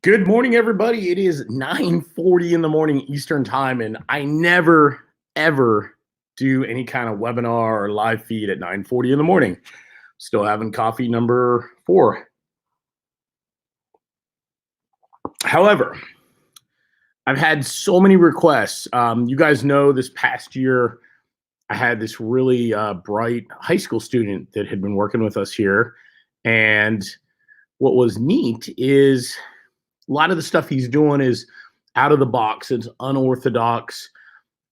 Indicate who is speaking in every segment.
Speaker 1: Good morning, everybody. It is 9:40 in the morning Eastern time, and I never, ever do any kind of webinar or live feed at 9:40 in the morning. Still having coffee number 4. However, I've had so many requests. You guys know this past year, I had this really bright high school student that had been working with us here. And what was neat is a lot of the stuff he's doing is out of the box. It's unorthodox.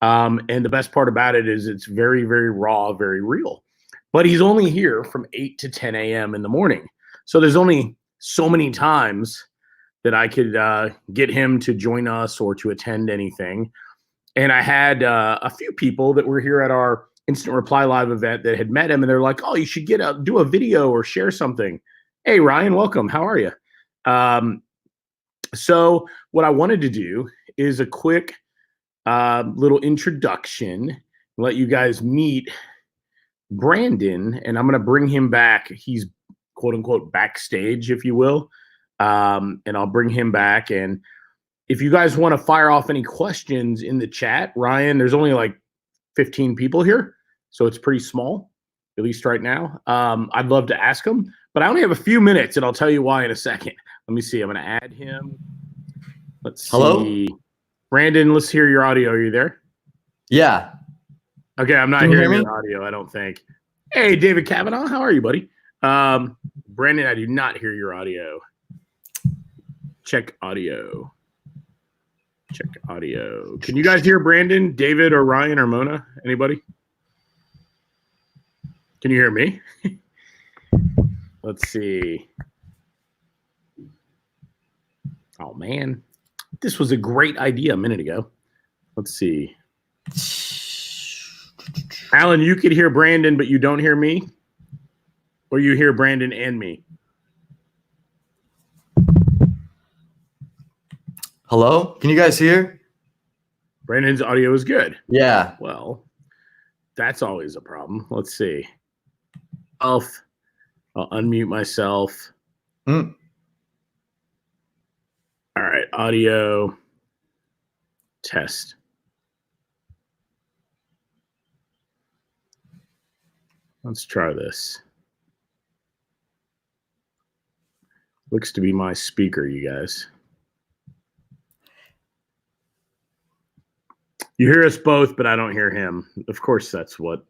Speaker 1: And the best part about it is it's very, very raw, very real. But he's only here from 8 to 10 a.m. in the morning. So there's only so many times that I could get him to join us or to attend anything. And I had a few people that were here at our Instant Reply Live event that had met him, and they're like, "Oh, you should do a video or share something." Hey, Ryan, welcome. How are you? So what I wanted to do is a quick little introduction, let you guys meet Brandon, and I'm going to bring him back. He's quote unquote backstage, if you will. And I'll bring him back. And if you guys want to fire off any questions in the chat, Ryan, there's only like 15 people here, so it's pretty small, at least right now. I'd love to ask them, but I only have a few minutes, and I'll tell you why in a second. Let me see. I'm going to add him. Let's see.
Speaker 2: Hello?
Speaker 1: Brandon, let's hear your audio. Are you there?
Speaker 2: Yeah.
Speaker 1: Okay, I'm not hearing your audio, I don't think. Hey, David Kavanaugh, how are you, buddy? Brandon, I do not hear your audio. Check audio. Check audio. Can you guys hear Brandon, David, or Ryan, or Mona? Anybody? Can you hear me? Let's see. Oh, man. This was a great idea a minute ago. Let's see. Alan, you could hear Brandon, but you don't hear me? Or you hear Brandon and me?
Speaker 2: Hello? Can you guys hear?
Speaker 1: Brandon's audio is good.
Speaker 2: Yeah.
Speaker 1: Well, that's always a problem. Let's see. I'll unmute myself. All right, audio test. Let's try this. Looks to be my speaker, you guys. You hear us both, but I don't hear him. Of course, that's what.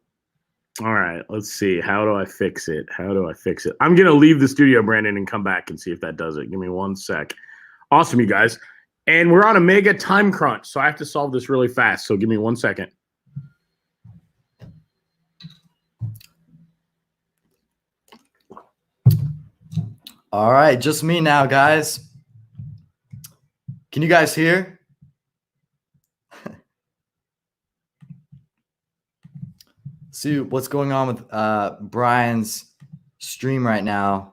Speaker 1: All right, let's see. How do I fix it? How do I fix it? I'm going to leave the studio, Brandon, and come back and see if that does it. Give me 1 sec. Awesome, you guys. And we're on a mega time crunch, so I have to solve this really fast. So give me 1 second.
Speaker 2: All right, just me now, guys. Can you guys hear? See what's going on with Brian's stream right now.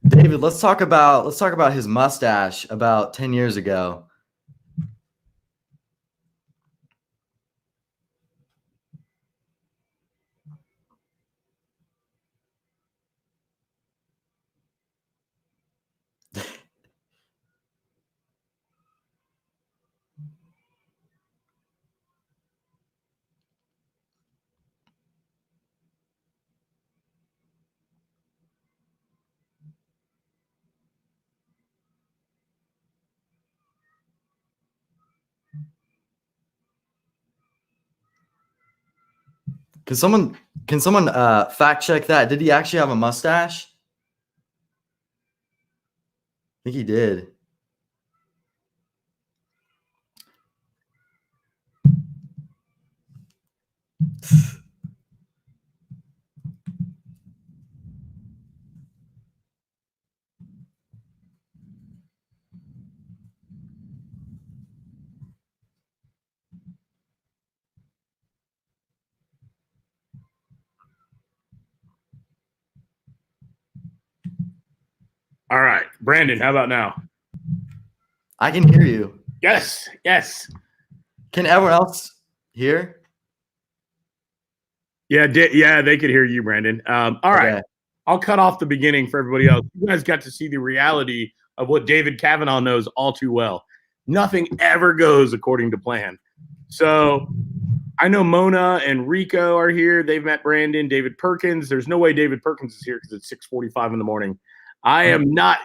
Speaker 2: David, let's talk about his mustache about 10 years ago. Can someone fact check that? Did he actually have a mustache? I think he did.
Speaker 1: All right, Brandon, how about now?
Speaker 2: I can hear you.
Speaker 1: Yes, yes.
Speaker 2: Can everyone else hear?
Speaker 1: Yeah, they could hear you, Brandon. All right.
Speaker 2: Okay.
Speaker 1: I'll cut off the beginning for everybody else. You guys got to see the reality of what David Kavanaugh knows all too well. Nothing ever goes according to plan. So I know Mona and Rico are here. They've met Brandon, David Perkins. There's no way David Perkins is here because it's 6:45 in the morning. I am not.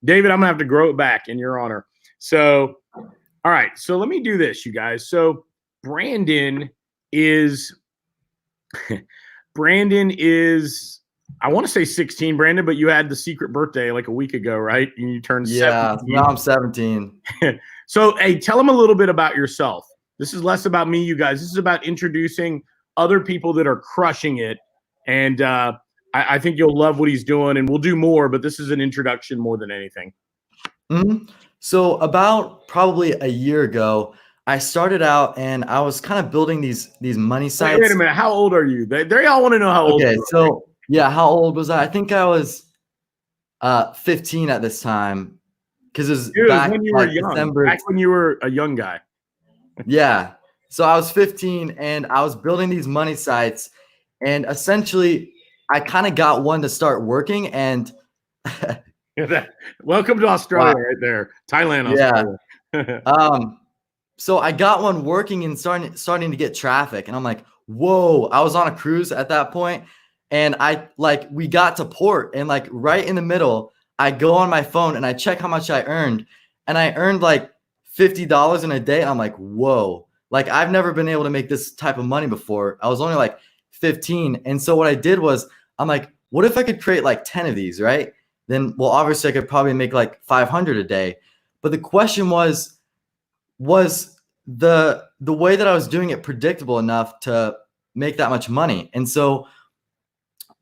Speaker 1: David, I'm going to have to grow it back in your honor. So, all right. So let me do this, you guys. So Brandon is I want to say 16, Brandon, but you had the secret birthday like a week ago, right? And you turned 17.
Speaker 2: Now I'm 17.
Speaker 1: So, hey, tell them a little bit about yourself. This is less about me, you guys. This is about introducing other people that are crushing it. And I think you'll love what he's doing, and we'll do more, but this is an introduction more than anything.
Speaker 2: Mm-hmm. So about probably a year ago, I started out and I was kind of building these money sites.
Speaker 1: Wait a minute. How old are you? They all want to know how old you are.
Speaker 2: Okay, so yeah, how old was I? I think I was 15 at this time. Because it was back
Speaker 1: when you were young.
Speaker 2: December.
Speaker 1: Back when you were a young guy.
Speaker 2: Yeah. So I was 15 and I was building these money sites, and essentially I kind of got one to start working, and
Speaker 1: welcome to Australia right there. Thailand, Australia.
Speaker 2: Yeah. So I got one working and starting to get traffic, and I'm like, whoa, I was on a cruise at that point, and we got to port, and like right in the middle, I go on my phone and I check how much I earned, and I earned like $50 in a day. And I'm like, whoa, like I've never been able to make this type of money before. I was only like 15. And so what I did was I'm like, what if I could create like 10 of these, right? Then, well, obviously I could probably make like 500 a day. But the question was the way that I was doing it predictable enough to make that much money? And so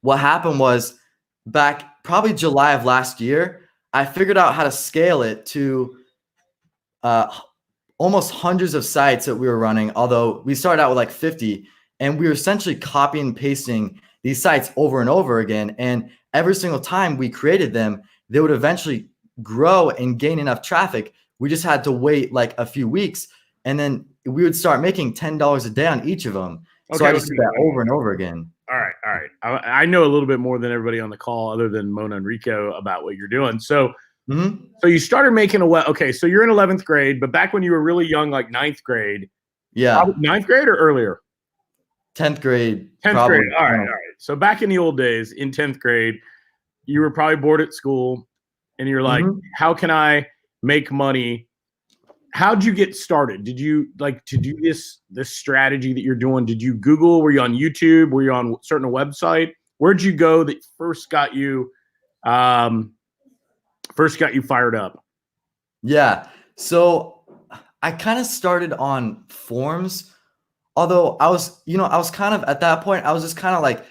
Speaker 2: what happened was back probably July of last year, I figured out how to scale it to almost hundreds of sites that we were running, although we started out with like 50, and we were essentially copying and pasting these sites over and over again. And every single time we created them, they would eventually grow and gain enough traffic. We just had to wait like a few weeks, and then we would start making $10 a day on each of them. Okay, so I just did that over and over again.
Speaker 1: All right. I know a little bit more than everybody on the call, other than Mona and Rico, about what you're doing. So, so you started making okay. So you're in 11th grade, but back when you were really young, like 9th grade.
Speaker 2: Yeah.
Speaker 1: 9th grade or earlier?
Speaker 2: 10th grade.
Speaker 1: 10th grade. All right. So back in the old days, in 10th grade, you were probably bored at school, and you're like, how can I make money? How'd you get started? Did you like to do this strategy that you're doing? Did you Google? Were you on YouTube? Were you on a certain website? Where'd you go that first got you fired up?
Speaker 2: Yeah. So I kind of started on forums, although I was kind of at that point, I was just kind of like,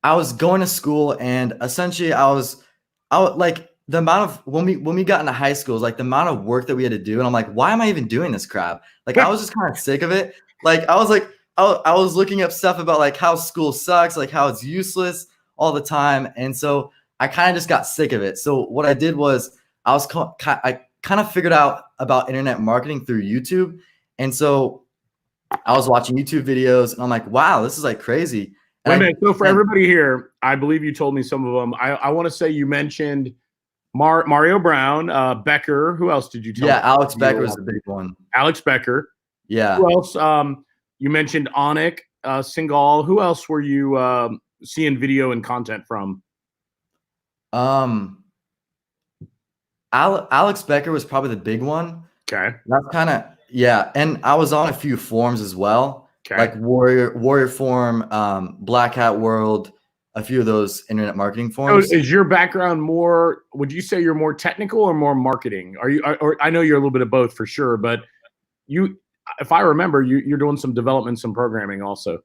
Speaker 2: I was going to school, and essentially I was like, the amount of when we got into high school, like the amount of work that we had to do, and I'm like, why am I even doing this crap? Like I was just kind of sick of it. Like I was looking up stuff about like how school sucks, like how it's useless all the time, and so I kind of just got sick of it. So what I did was I kind of figured out about internet marketing through YouTube, and so I was watching YouTube videos, and I'm like, wow, this is like crazy.
Speaker 1: Wait a minute. So for everybody here, I believe you told me some of them. I want to say you mentioned Mario Brown, Becker. Who else did you tell me?
Speaker 2: Yeah, Alex Becker was the big one.
Speaker 1: Alex Becker.
Speaker 2: Yeah.
Speaker 1: Who else? You mentioned Onik, Singal. Who else were you seeing video and content from?
Speaker 2: Alex Becker was probably the big one.
Speaker 1: Okay.
Speaker 2: That's kind of, yeah. And I was on a few forums as well. Okay. Like Warrior Forum, Black Hat World, a few of those internet marketing forums.
Speaker 1: So is your background more, would you say you're more technical or more marketing? Or I know you're a little bit of both for sure, but if I remember, you're doing some development, some programming also.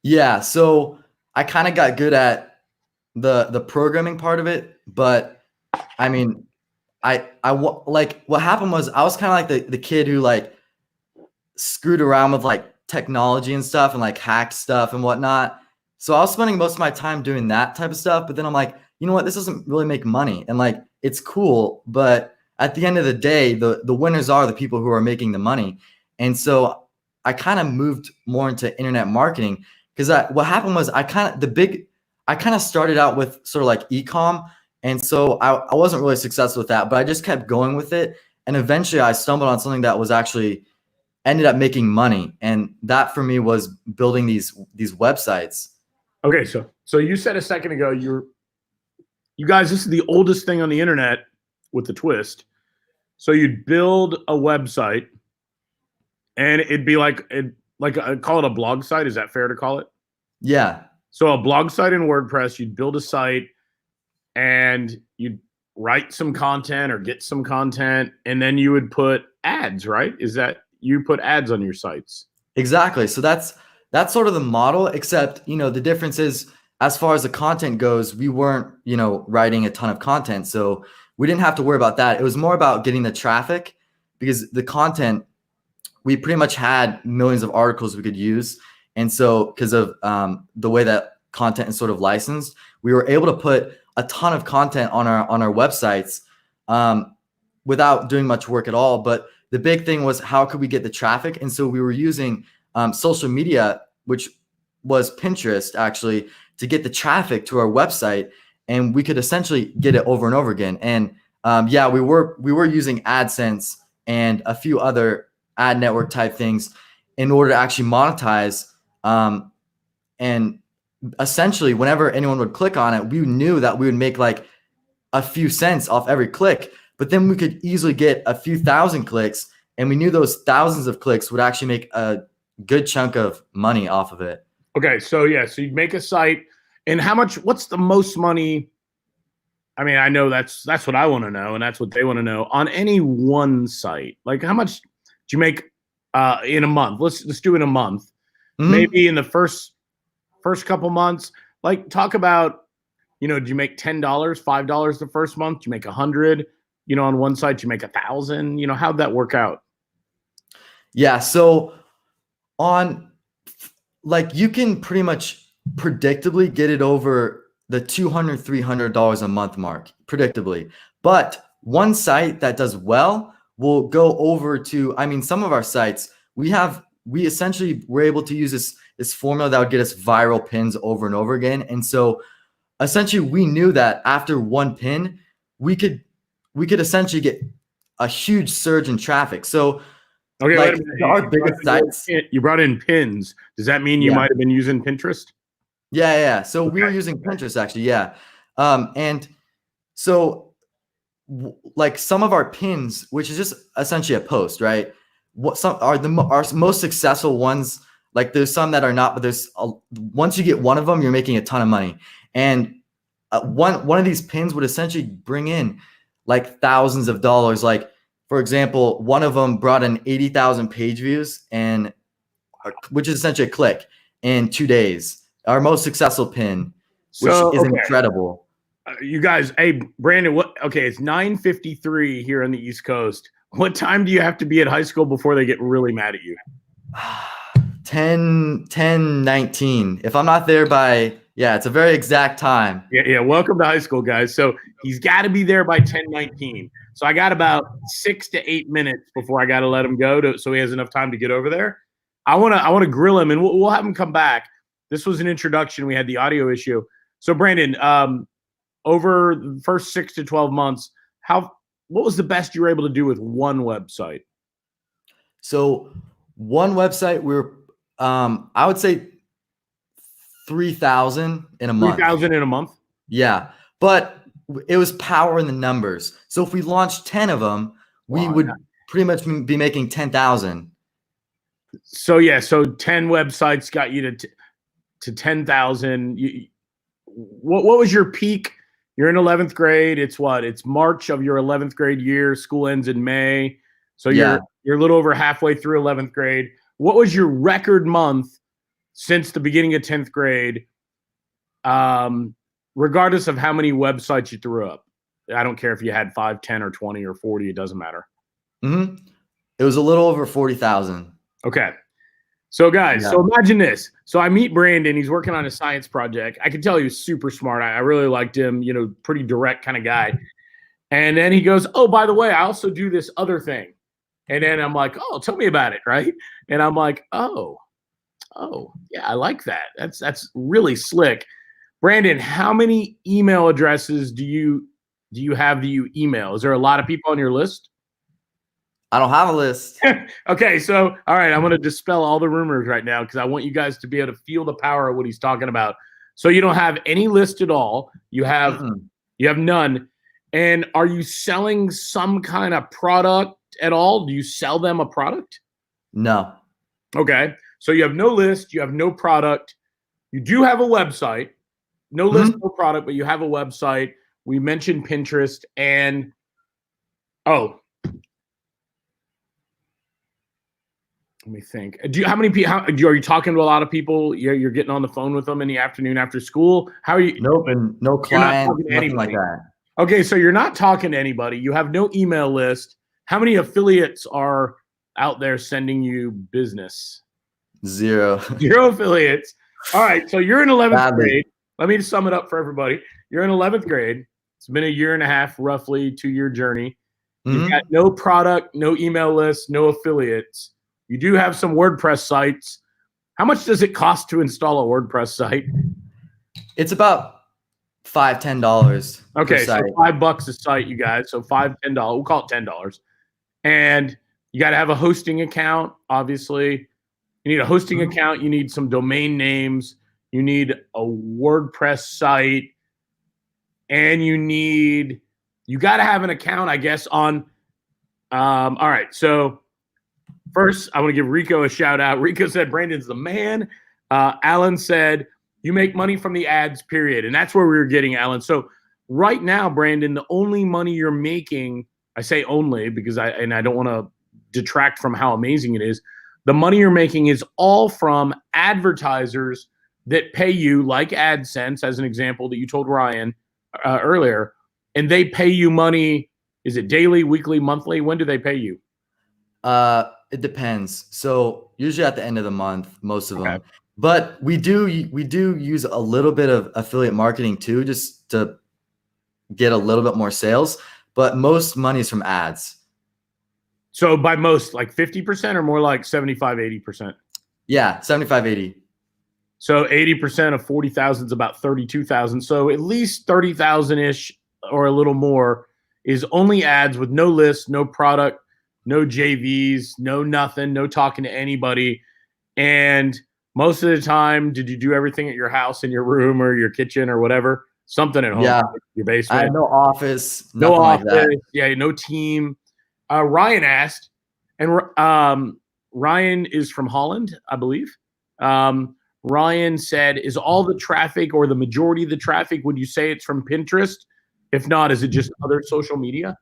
Speaker 1: Yeah.
Speaker 2: So I kind of got good at the programming part of it, but I mean, like what happened was I was kind of like the kid who like screwed around with like technology and stuff and like hacked stuff and whatnot. So I was spending most of my time doing that type of stuff. But then I'm like, you know what, this doesn't really make money. And like, it's cool, but at the end of the day, the winners are the people who are making the money. And so I kind of moved more into internet marketing because what happened was I kind of started out with sort of like e-com. And so I wasn't really successful with that, but I just kept going with it. And eventually I stumbled on something that was actually ended up making money. And that for me was building these websites.
Speaker 1: Okay. So you said a second ago, you guys, this is the oldest thing on the internet with the twist. So you'd build a website and it'd be like call it a blog site. Is that fair to call it?
Speaker 2: Yeah.
Speaker 1: So a blog site in WordPress, you'd build a site and you'd write some content or get some content, and then you would put ads, right? Is that you put ads on your sites?
Speaker 2: Exactly. So that's sort of the model, except, the difference is as far as the content goes, we weren't, writing a ton of content. So we didn't have to worry about that. It was more about getting the traffic, because the content, we pretty much had millions of articles we could use. And so because of the way that content is sort of licensed, we were able to put a ton of content on our websites without doing much work at all. But the big thing was, how could we get the traffic? And so we were using social media, which was Pinterest, actually, to get the traffic to our website, and we could essentially get it over and over again. And we were using AdSense and a few other ad network type things in order to actually monetize. And essentially, whenever anyone would click on it, we knew that we would make like a few cents off every click, but then we could easily get a few thousand clicks, and we knew those thousands of clicks would actually make a good chunk of money off of it.
Speaker 1: Okay, so you'd make a site, and what's the most money? I mean, I know that's what I want to know, and that's what they want to know on any one site. Like, how much do you make in a month? Let's do it in a month. Mm-hmm. Maybe in the first couple months. Like, talk about, do you make $10, $5 the first month? Do you make 100? On one site, you make 1,000. How'd that work out?
Speaker 2: Yeah, so on, like, you can pretty much predictably get it over the $200, $300 a month mark, predictably. But one site that does well will go over to, some of our sites, we essentially were able to use this formula that would get us viral pins over and over again. And so essentially we knew that after one pin, we could essentially get a huge surge in traffic. So
Speaker 1: okay,
Speaker 2: like, our biggest sites,
Speaker 1: you brought in pins. Does that mean you might have been using Pinterest?
Speaker 2: Yeah. So we were using Pinterest, actually. Yeah. And so like some of our pins, which is just essentially a post, right? What some are our most successful ones. Like, there's some that are not, but once you get one of them, you're making a ton of money. And one of these pins would essentially bring in like thousands of dollars. Like, for example, one of them brought in 80,000 page views, which is essentially a click, in 2 days. Our most successful pin, which is incredible.
Speaker 1: You guys, hey, Brandon, it's 9:53 here on the East Coast. What time do you have to be at high school before they get really mad at you?
Speaker 2: 10:19. If I'm not there by, it's a very exact time.
Speaker 1: Yeah. Welcome to high school, guys. So he's got to be there by 10:19. So I got about 6 to 8 minutes before I got to let him go, so he has enough time to get over there. I want to grill him, and we'll have him come back. This was an introduction. We had the audio issue. So Brandon, over the first 6 to 12 months, what was the best you were able to do with one website?
Speaker 2: So one website, I would say 3,000 in a month.
Speaker 1: 3,000 in a month?
Speaker 2: Yeah. But it was power in the numbers. So if we launched 10 of them, we would pretty much be making 10,000.
Speaker 1: So 10 websites got you to 10,000. What was your peak? You're in 11th grade. It's March of your 11th grade year. School ends in May. So you're a little over halfway through 11th grade. What was your record month since the beginning of 10th grade? Regardless of how many websites you threw up. I don't care if you had 5, 10, or 20 or 40. It doesn't matter.
Speaker 2: Mm-hmm. It was a little over 40,000.
Speaker 1: Okay. So guys, so imagine this. So I meet Brandon. He's working on a science project. I can tell he was super smart. I really liked him, pretty direct kind of guy. And then he goes, oh, by the way, I also do this other thing. And then I'm like, oh, tell me about it, right? And I'm like, oh, yeah, I like that. That's really slick. Brandon, how many email addresses do you have that you email? Is there a lot of people on your list?
Speaker 2: I don't have a list.
Speaker 1: Okay, so all right, I'm going to dispel all the rumors right now because I want you guys to be able to feel the power of what he's talking about. So you don't have any list at all. You have none. And are you selling some kind of product at all? Do you sell them a product?
Speaker 2: No.
Speaker 1: Okay, so you have no list. You have no product. You do have a website. No list, no product, but you have a website. We mentioned Pinterest and let me think. How many people? Are you talking to a lot of people? You're getting on the phone with them in the afternoon after school. How are you?
Speaker 2: Nope, and no client, nothing like that.
Speaker 1: Okay, so you're not talking to anybody. You have no email list. How many affiliates are out there sending you business?
Speaker 2: 0.
Speaker 1: 0 affiliates. All right, so you're in 11th grade. Let me sum it up for everybody. You're in 11th grade. It's been a year and a half, roughly 2-year journey. You've got no product, no email list, no affiliates. You do have some WordPress sites. How much does it cost to install a WordPress site?
Speaker 2: It's about $5-10.
Speaker 1: Okay, so $5 a site, you guys. So $5-10. We'll call it $10. And you got to have a hosting account, obviously. You need a hosting account. You need some domain names. You need a WordPress site. And you got to have an account, I guess, on all right, so first, I want to give Rico a shout out. Rico said, Brandon's the man. Alan said, you make money from the ads, period. And that's where we were getting, Alan. So right now, Brandon, the only money you're making, I say only because I don't want to detract from how amazing it is. The money you're making is all from advertisers that pay you, like AdSense, as an example that you told Ryan earlier, and they pay you money. Is it daily, weekly, monthly? When do they pay you?
Speaker 2: It depends. So usually at the end of the month, most of them. But we do use a little bit of affiliate marketing too, just to get a little bit more sales. But most money is from ads.
Speaker 1: So by most, like 50% or more like 75, 80%?
Speaker 2: Yeah, 75, 80.
Speaker 1: So 80% of 40,000 is about 32,000. So at least 30,000-ish or a little more is only ads with no list, no product, no JVs, no nothing, no talking to anybody. And most of the time, did you do everything at your house, in your room or your kitchen or whatever? Something at home, your basement.
Speaker 2: I had no office,
Speaker 1: no office,
Speaker 2: like that.
Speaker 1: Yeah, no team. Ryan asked, and Ryan is from Holland, I believe. Ryan said, is all the traffic or the majority of the traffic, would you say it's from Pinterest? If not, is it just other social media?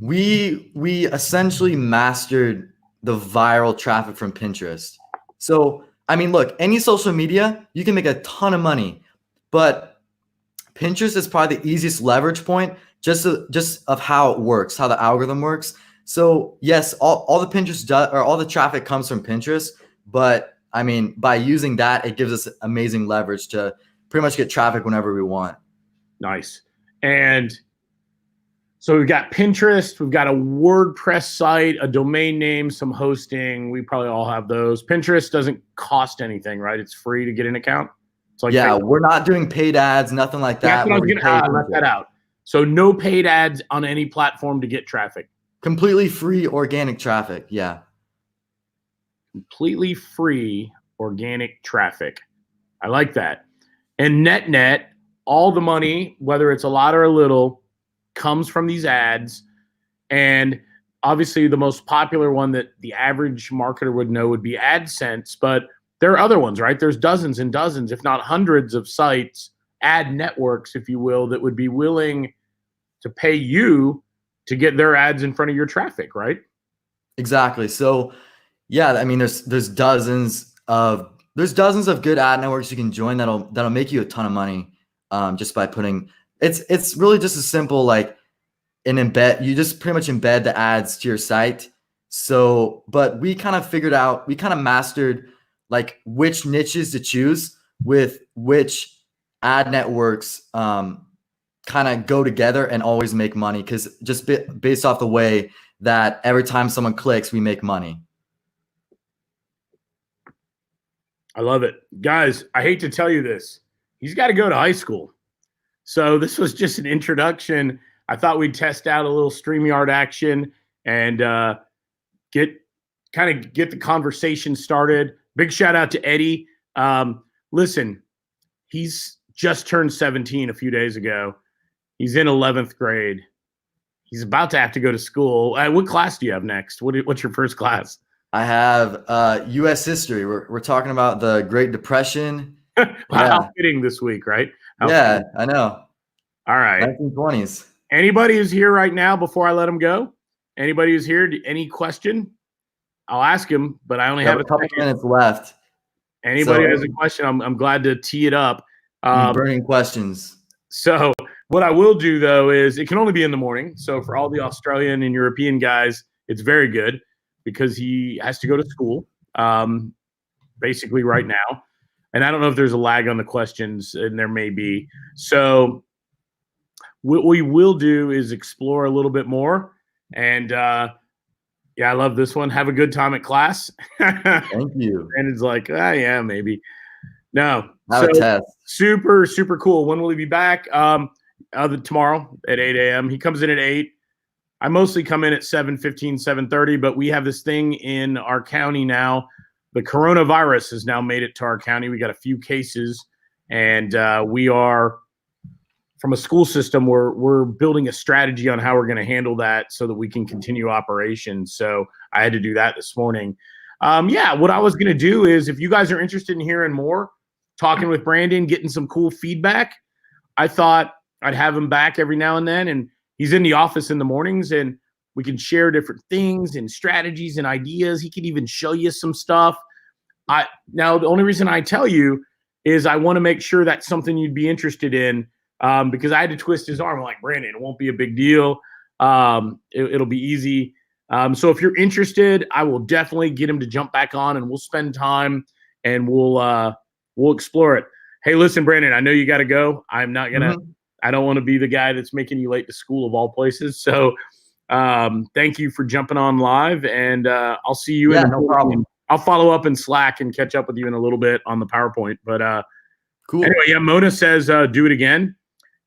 Speaker 2: We essentially mastered the viral traffic from Pinterest. So, I mean, look, any social media, you can make a ton of money, but Pinterest is probably the easiest leverage point just of how it works, how the algorithm works. So yes, all the Pinterest or all the traffic comes from Pinterest, but I mean, by using that, it gives us amazing leverage to pretty much get traffic whenever we want.
Speaker 1: Nice. And so we've got Pinterest, we've got a WordPress site, a domain name, some hosting. We probably all have those. Pinterest doesn't cost anything, right? It's free to get an account. It's like
Speaker 2: we're not doing paid ads, nothing like that.
Speaker 1: That's what I was going to let that out. So no paid ads on any platform to get traffic.
Speaker 2: Completely free organic traffic. Yeah.
Speaker 1: Completely free organic traffic. I like that. And net, all the money, whether it's a lot or a little, comes from these ads. And obviously the most popular one that the average marketer would know would be AdSense, but there are other ones, right? There's dozens and dozens, if not hundreds of sites, ad networks, if you will, that would be willing to pay you to get their ads in front of your traffic, right?
Speaker 2: Exactly. So yeah, I mean, there's dozens of good ad networks you can join that'll make you a ton of money just by putting it's really just as simple like you just pretty much embed the ads to your site. So, but we kind of mastered like which niches to choose with which ad networks kind of go together and always make money, because just based off the way that every time someone clicks, we make money.
Speaker 1: I love it. Guys, I hate to tell you this. He's got to go to high school. So this was just an introduction. I thought we'd test out a little StreamYard action and get the conversation started. Big shout out to Eddie. Listen, he's just turned 17 a few days ago. He's in 11th grade. He's about to have to go to school. What class do you have next? What's your first class?
Speaker 2: I have U.S. history. We're talking about the Great Depression.
Speaker 1: How fitting this week, right?
Speaker 2: Yeah, I know.
Speaker 1: All right.
Speaker 2: 1920s.
Speaker 1: Anybody who's here right now before I let him go? Anybody who's here? Any question? I'll ask him, but I only have
Speaker 2: a couple minutes left.
Speaker 1: Anybody has a question? I'm glad to tee it up.
Speaker 2: Burning questions.
Speaker 1: So what I will do, though, is it can only be in the morning. So for all the Australian and European guys, it's very good because he has to go to school basically right now. And I don't know if there's a lag on the questions, and there may be. So what we will do is explore a little bit more. And, yeah, I love this one. Have a good time at class.
Speaker 2: Thank you.
Speaker 1: And it's like, yeah, maybe. No.
Speaker 2: Have a test.
Speaker 1: Super, super cool. When will he be back? Tomorrow at 8 a.m. He comes in at 8. I mostly come in at 7:15, 7:30, but we have this thing in our county now. The coronavirus has now made it to our county. We got a few cases, and we are, from a school system, we're building a strategy on how we're going to handle that so that we can continue operations. So I had to do that this morning. Yeah, what I was going to do is, if you guys are interested in hearing more, talking with Brandon, getting some cool feedback, I thought I'd have him back every now and then. And he's in the office in the mornings, and we can share different things and strategies and ideas. He can even show you some stuff. Now, the only reason I tell you is I want to make sure that's something you'd be interested in, because I had to twist his arm. I'm like, Brandon, it won't be a big deal. It'll be easy. So if you're interested, I will definitely get him to jump back on, and we'll spend time and we'll explore it. Hey, listen, Brandon, I know you got to go. I'm not going to, I don't want to be the guy that's making you late to school of all places. So thank you for jumping on live, and I'll see you in
Speaker 2: no problem.
Speaker 1: I'll follow up in Slack and catch up with you in a little bit on the PowerPoint. But
Speaker 2: cool.
Speaker 1: Anyway, yeah, Mona says do it again.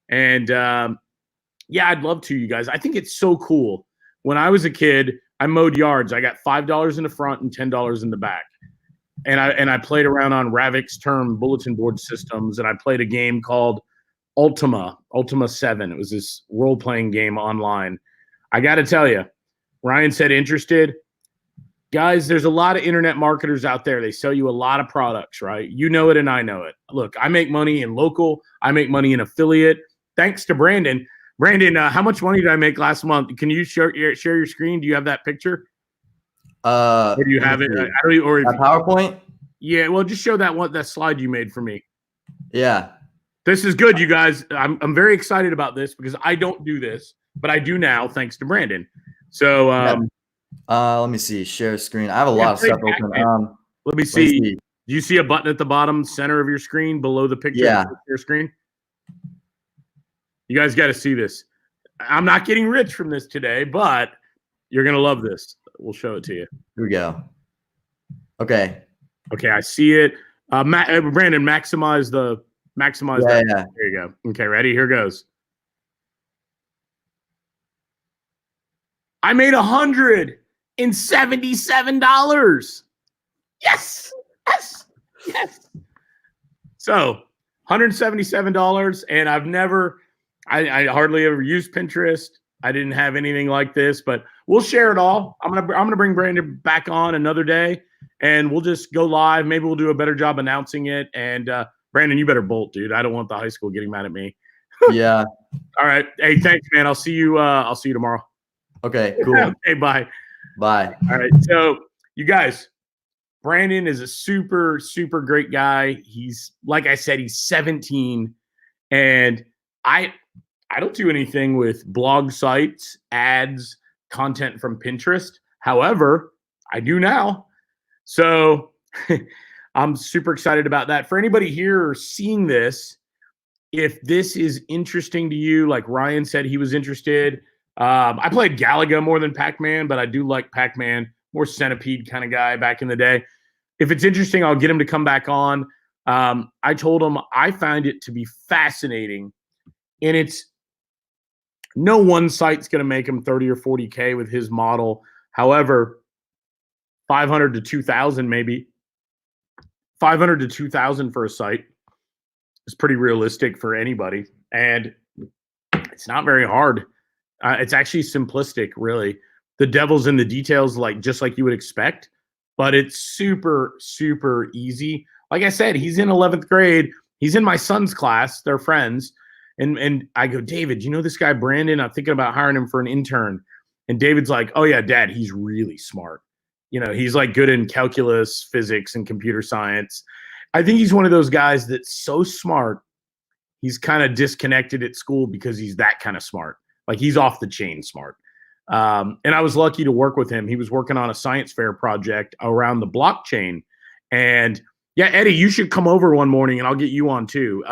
Speaker 1: And yeah, I'd love to, you guys. I think it's so cool. When I was a kid, I mowed yards. I got $5 in the front and $10 in the back. And I played around on Ravik's term bulletin board systems, and I played a game called Ultima 7. It was this role-playing game online. I got to tell you, Ryan said interested. Guys, there's a lot of internet marketers out there. They sell you a lot of products, right? You know it and I know it. Look, I make money in local. I make money in affiliate. Thanks to Brandon. Brandon, how much money did I make last month? Can you share your screen? Do you have that picture? Or do you have it? Or
Speaker 2: PowerPoint?
Speaker 1: Yeah, well, just show that slide you made for me.
Speaker 2: Yeah.
Speaker 1: This is good, you guys. I'm very excited about this because I don't do this, but I do now thanks to Brandon. So
Speaker 2: let me see. Share screen. I have a lot of stuff open.
Speaker 1: Let me see. Do you see a button at the bottom center of your screen below the picture of your screen? You guys got to see this. I'm not getting rich from this today, but you're going to love this. We'll show it to you.
Speaker 2: Here we go. Okay.
Speaker 1: Okay, I see it. Brandon, maximize that.
Speaker 2: Yeah.
Speaker 1: There you go. Okay, ready? Here goes. I made $177. Yes. So $177, and I hardly ever used Pinterest. I didn't have anything like this, but we'll share it all. I'm gonna bring Brandon back on another day, and we'll just go live. Maybe we'll do a better job announcing it. And Brandon, you better bolt, dude. I don't want the high school getting mad at me.
Speaker 2: Yeah.
Speaker 1: All right. Hey, thanks, man. I'll see you tomorrow.
Speaker 2: Okay, cool.
Speaker 1: Okay, bye.
Speaker 2: Bye.
Speaker 1: All right. So you guys, Brandon is a super, super great guy. He's, like I said, he's 17, and I don't do anything with blog sites, ads, content from Pinterest. However, I do now. So I'm super excited about that. For anybody here seeing this, if this is interesting to you, like Ryan said, he was interested. I played Galaga more than Pac-Man, but I do like Pac-Man, more Centipede kind of guy back in the day. If it's interesting, I'll get him to come back on. I told him I find it to be fascinating, and it's no one site's going to make him 30 or 40K with his model. However, 500 to 2,000 maybe. 500 to 2,000 for a site is pretty realistic for anybody, and it's not very hard. It's actually simplistic, really. The devil's in the details, like just like you would expect, but it's super, super easy. Like I said, he's in 11th grade. He's in my son's class. They're friends. And I go, David, you know this guy, Brandon? I'm thinking about hiring him for an intern. And David's like, oh, yeah, Dad, he's really smart. You know, he's like good in calculus, physics, and computer science. I think he's one of those guys that's so smart, he's kind of disconnected at school because he's that kind of smart. Like he's off the chain smart. And I was lucky to work with him. He was working on a science fair project around the blockchain. And yeah, Eddie, you should come over one morning and I'll get you on too,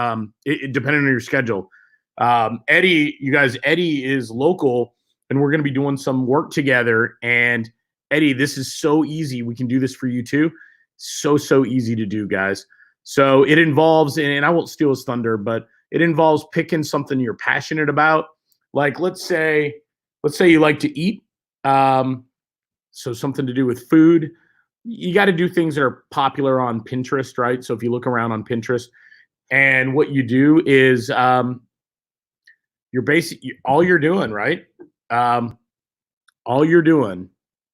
Speaker 1: depending on your schedule. Eddie, you guys, Eddie is local and we're going to be doing some work together. And Eddie, this is so easy. We can do this for you too. So easy to do, guys. So it involves, and I won't steal his thunder, but it involves picking something you're passionate about. Like let's say you like to eat. So something to do with food. You got to do things that are popular on Pinterest, right? So if you look around on Pinterest, and what you do is all you're doing, right? All you're doing,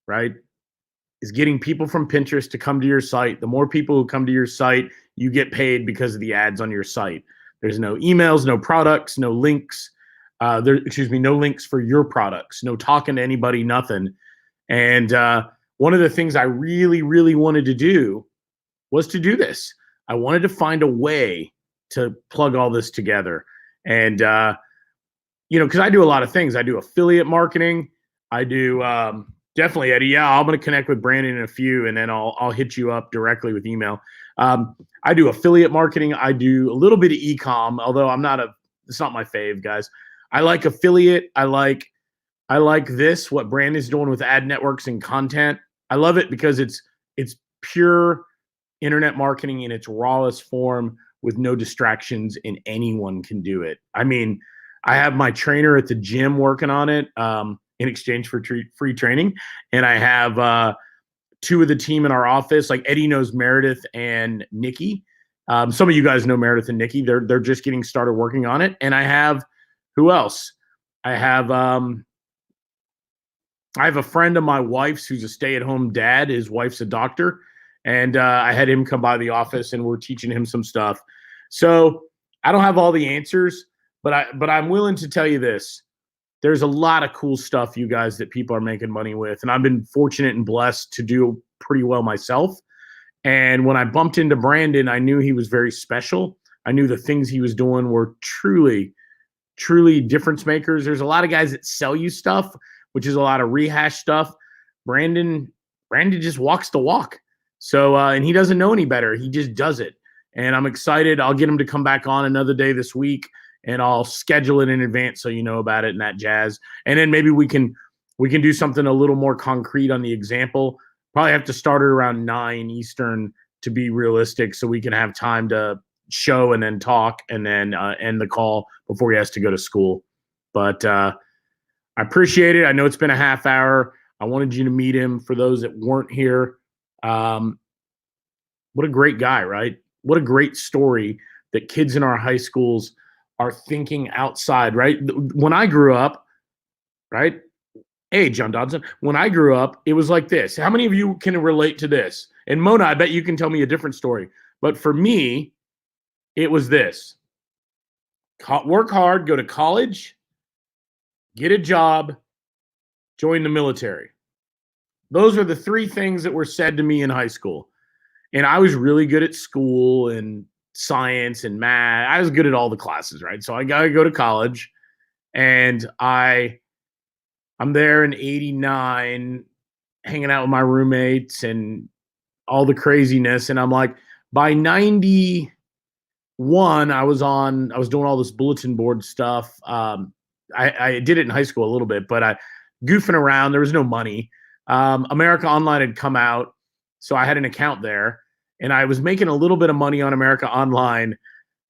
Speaker 1: right, is getting people from Pinterest to come to your site. The more people who come to your site, you get paid because of the ads on your site. There's no emails, no products, no links. No links for your products, no talking to anybody, nothing. And one of the things I really, really wanted to do was to do this. I wanted to find a way to plug all this together. And, because I do a lot of things. I do affiliate marketing. I do definitely, Eddie. Yeah, I'm going to connect with Brandon in a few, and then I'll hit you up directly with email. I do affiliate marketing. I do a little bit of e-com, although it's not my fave, guys. I like affiliate. I like this, what Brandon's doing with ad networks and content. I love it because it's pure internet marketing in its rawest form with no distractions, and anyone can do it. I mean, I have my trainer at the gym working on it in exchange for free training. And I have two of the team in our office. Like Eddie knows Meredith and Nikki. Some of you guys know Meredith and Nikki. They're just getting started working on it. And I have, who else? I have a friend of my wife's who's a stay-at-home dad. His wife's a doctor. And I had him come by the office and we're teaching him some stuff. So I don't have all the answers, but I'm willing to tell you this. There's a lot of cool stuff, you guys, that people are making money with. And I've been fortunate and blessed to do pretty well myself. And when I bumped into Brandon, I knew he was very special. I knew the things he was doing were truly, truly difference makers. There's a lot of guys that sell you stuff, which is a lot of rehash stuff. Brandon just walks the walk. So, and he doesn't know any better. He just does it. And I'm excited. I'll get him to come back on another day this week, and I'll schedule it in advance so you know about it and that jazz. And then maybe we can do something a little more concrete on the example. Probably have to start it around 9 Eastern to be realistic, so we can have time to show and then talk and then end the call before he has to go to school. But I appreciate it. I know it's been a half hour. I wanted you to meet him. For those that weren't here, what a great guy, right? What a great story that kids in our high schools are thinking outside, right? When I grew up, right? Hey, John Dodson, when I grew up, it was like this. How many of you can relate to this? And Mona, I bet you can tell me a different story. But for me, it was this. Work hard, go to college, get a job, join the military. Those are the three things that were said to me in high school. And I was really good at school and science and math. I was good at all the classes, right? So I got to go to college, and I'm there in 89 hanging out with my roommates and all the craziness. And I'm like, By 91, I was doing all this bulletin board stuff. I did it in high school a little bit, but I goofing around. There was no money. America Online had come out, so I had an account there, and I was making a little bit of money on America Online.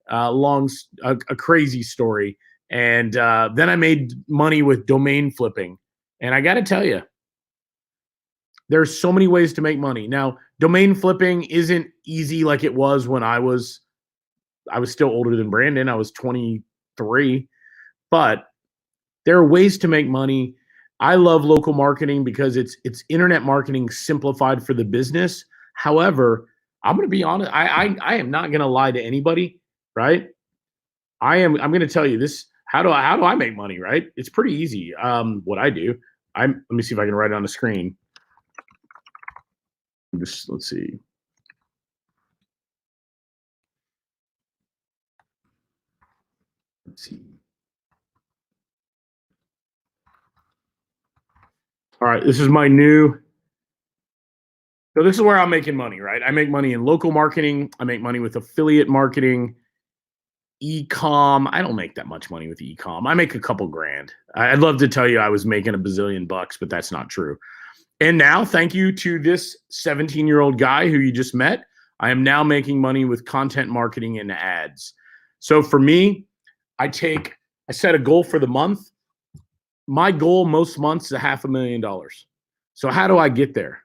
Speaker 1: A crazy story. And then I made money with domain flipping. And I got to tell you, there's so many ways to make money. Now, domain flipping isn't easy like it was when I was still older than Brandon. I was 23, but there are ways to make money. I love local marketing because it's internet marketing simplified for the business. However, I'm going to be honest. I am not going to lie to anybody, right? I'm going to tell you this. How do I make money, right? It's pretty easy. What I do, let me see if I can write it on the screen. Let's see. Let's see. All right, this is my new. So this is where I'm making money, right? I make money in local marketing. I make money with affiliate marketing, e-com. I don't make that much money with e-com. I make a couple grand. I'd love to tell you I was making $1 bazillion, but that's not true. And now, thank you to this 17-year-old guy who you just met, I am now making money with content marketing and ads. So for me, I set a goal for the month. My goal most months is $500,000. So how do I get there?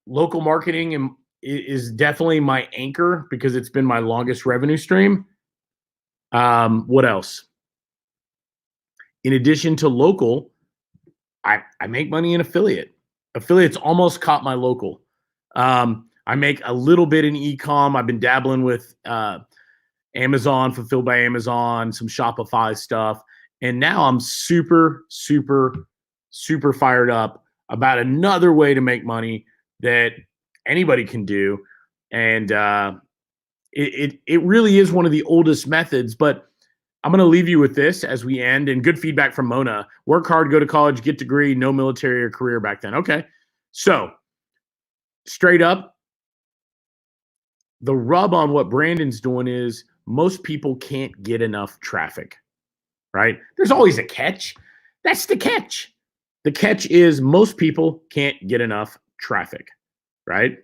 Speaker 1: Local marketing is definitely my anchor because it's been my longest revenue stream. What else? In addition to local, I make money in affiliate. Affiliates almost caught my local. I make a little bit in e-com. I've been dabbling with Amazon, Fulfilled by Amazon, some Shopify stuff. And now I'm super, super, super fired up about another way to make money that anybody can do. And it really is one of the oldest methods, but I'm going to leave you with this as we end. And good feedback from Mona. Work hard, go to college, get degree, no military or career back then. Okay. So straight up, the rub on what Brandon's doing is most people can't get enough traffic, right? There's always a catch. That's the catch. The catch is most people can't get enough traffic, right?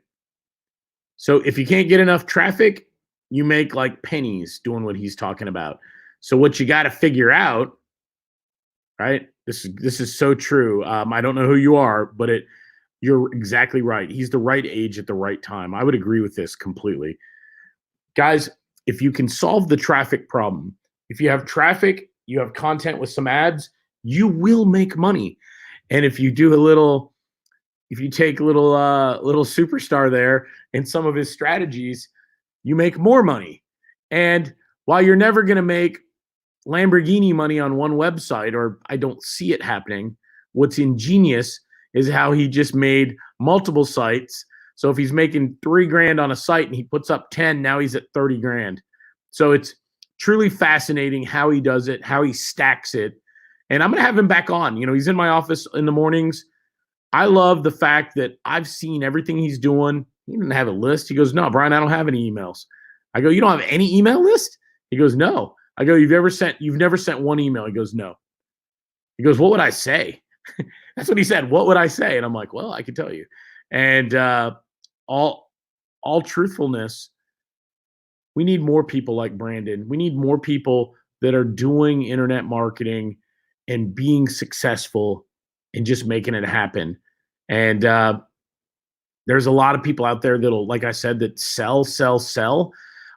Speaker 1: So if you can't get enough traffic, you make like pennies doing what he's talking about. So what you got to figure out, right? This is so true. I don't know who you are, but you're exactly right. He's the right age at the right time. I would agree with this completely. Guys, if you can solve the traffic problem, if you have traffic, you have content with some ads, you will make money. And if you take a little superstar there and some of his strategies, you make more money. And while you're never going to make Lamborghini money on one website, or I don't see it happening, what's ingenious is how he just made multiple sites. So if he's making $3,000 on a site and he puts up 10, now he's at 30 grand. So it's truly fascinating how he does it, how he stacks it. And I'm going to have him back on. You know, he's in my office in the mornings. I love the fact that I've seen everything he's doing. He didn't have a list. He goes, no, Brian, I don't have any emails. I go, you don't have any email list? He goes, no. I go, you've never sent one email. He goes, no. He goes, what would I say? That's what he said. What would I say? And I'm like, well, I can tell you. And all truthfulness, we need more people like Brandon. We need more people that are doing internet marketing and being successful and just making it happen. And there's a lot of people out there that'll, like I said, that sell.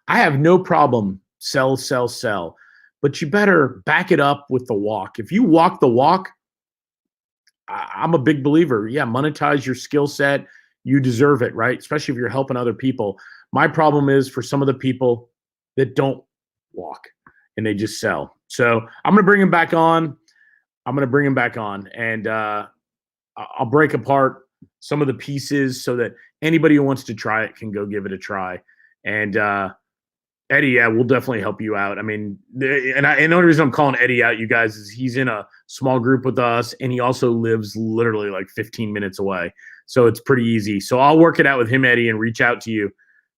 Speaker 1: I have no problem sell. But you better back it up with the walk. If you walk the walk, I'm a big believer. Yeah, monetize your skill set. You deserve it, right? Especially if you're helping other people. My problem is for some of the people that don't walk and they just sell. So I'm going to bring him back on. And I'll break apart some of the pieces so that anybody who wants to try it can go give it a try. And Eddie, yeah, we'll definitely help you out. I mean, and the only reason I'm calling Eddie out, you guys, is he's in a small group with us, and he also lives literally like 15 minutes away. So it's pretty easy. So I'll work it out with him, Eddie, and reach out to you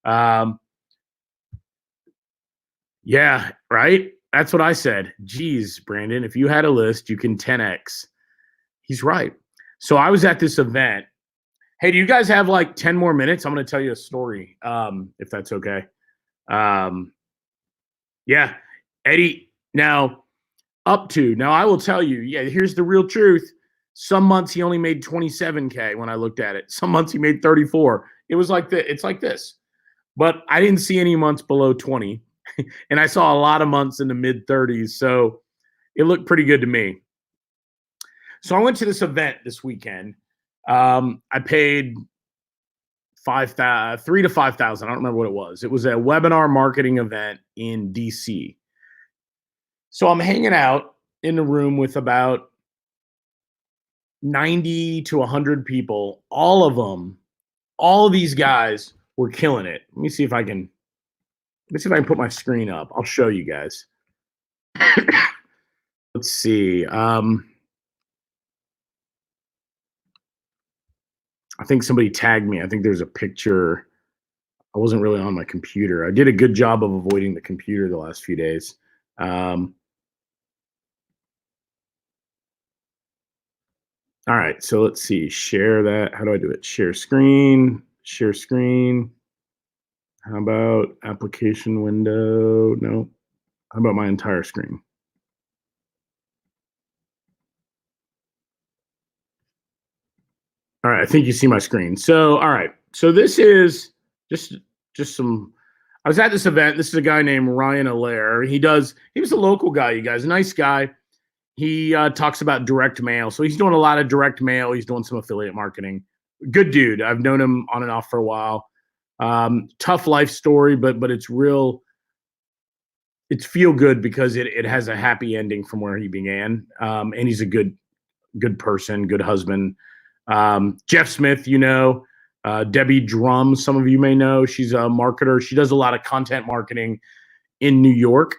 Speaker 1: Um, yeah, right. That's what I said. Geez, Brandon, if you had a list, you can 10x. He's right. So I was at this event. Hey, do you guys have like 10 more minutes? I'm going to tell you a story, if that's okay. Um, yeah, Eddie. Now, now I will tell you. Yeah, here's the real truth. Some months he only made 27K when I looked at it. Some months he made 34. It was like it's like this. But I didn't see any months below 20, and I saw a lot of months in the mid 30s. So it looked pretty good to me. So I went to this event this weekend. I paid 3 to 5,000. I don't remember what it was. It was a webinar marketing event in DC. So I'm hanging out in the room with about 90 to 100 people. All of these guys were killing it. Let me see if I can put my screen up. I'll show you guys. Let's see. I think somebody tagged me. I think there's a picture. I wasn't really on my computer. I did a good job of avoiding the computer the last few days. All right, so let's see. Share that. How do I do it? Share screen. Share screen. How about application window? No. How about my entire screen? All right, I think you see my screen. So, all right. So this is just some. I was at this event. This is a guy named Ryan Alain. He was a local guy, you guys, a nice guy. He talks about direct mail. So he's doing a lot of direct mail. He's doing some affiliate marketing. Good dude. I've known him on and off for a while. Tough life story, but it's real. It's feel good because it has a happy ending from where he began. And he's a good person, good husband. Jeff Smith, Debbie Drum, some of you may know. She's a marketer. She does a lot of content marketing in New York,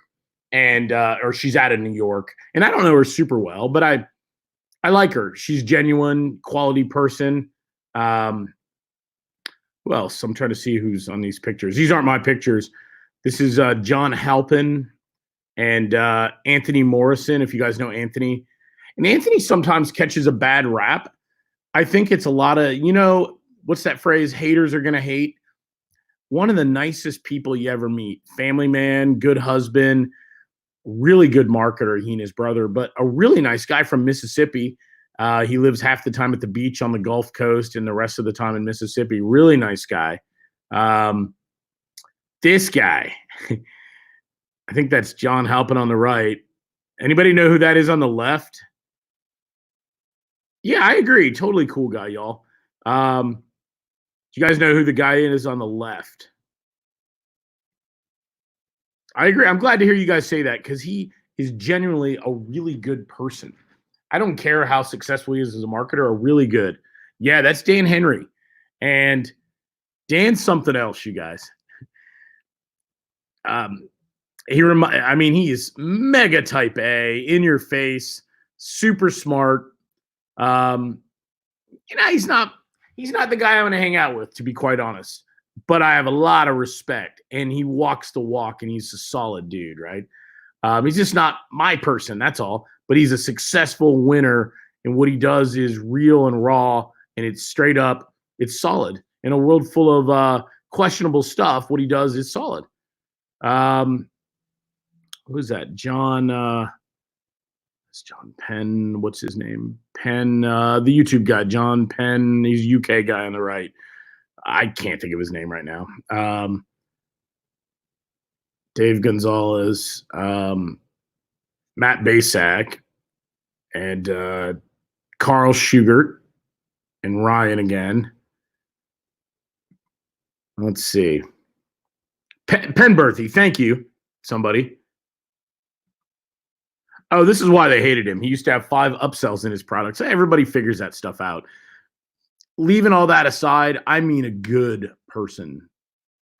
Speaker 1: and or she's out of New York. And I don't know her super well, but I like her. She's genuine, quality person. Who else? I'm trying to see who's on these pictures. These aren't my pictures. This is John Halpin and Anthony Morrison, if you guys know Anthony. And Anthony sometimes catches a bad rap. I think it's a lot of, what's that phrase? Haters are going to hate. One of the nicest people you ever meet. Family man, good husband, really good marketer, he and his brother, but a really nice guy from Mississippi. He lives half the time at the beach on the Gulf Coast and the rest of the time in Mississippi. Really nice guy. This guy, I think that's John Halpin on the right. Anybody know who that is on the left? Yeah, I agree. Totally cool guy, y'all. Do you guys know who the guy is on the left? I agree. I'm glad to hear you guys say that because he is genuinely a really good person. I don't care how successful he is as a marketer, or really good. Yeah, that's Dan Henry. And Dan's something else, you guys. He is mega type A, in your face, super smart. He's not the guy I'm going to hang out with, to be quite honest. But I have a lot of respect, and he walks the walk, and he's a solid dude, right? He's just not my person, that's all. But he's a successful winner, and what he does is real and raw, and it's straight up. It's solid. In a world full of questionable stuff, what he does is solid. Who's that? It's John Penn. What's his name? Penn, the YouTube guy, John Penn. He's a UK guy on the right. I can't think of his name right now. Dave Gonzalez, Matt Basak, and Carl Schugert, and Ryan again. Let's see. Penberthy, thank you, somebody. Oh, this is why they hated him. He used to have 5 upsells in his products. Everybody figures that stuff out. Leaving all that aside, I mean a good person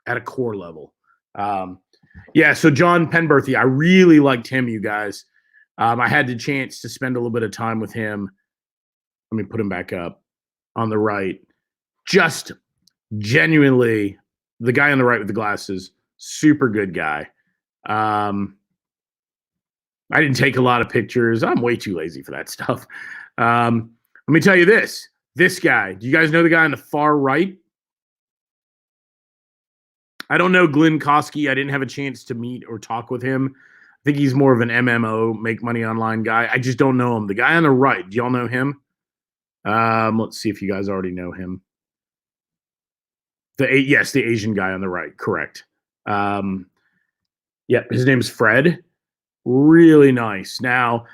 Speaker 1: at a core level. So John Penberthy, I really liked him, you guys. I had the chance to spend a little bit of time with him. Let me put him back up on the right. Just genuinely the guy on the right with the glasses, super good guy. I didn't take a lot of pictures. I'm way too lazy for that stuff. Let me tell you this. This guy, do you guys know the guy on the far right? I don't know Glenn Kosky. I didn't have a chance to meet or talk with him. I think he's more of an MMO, make money online guy. I just don't know him. The guy on the right, do y'all know him? Let's see if you guys already know him. Yes, the Asian guy on the right, correct. Yeah, his name is Fred. Really nice. Now,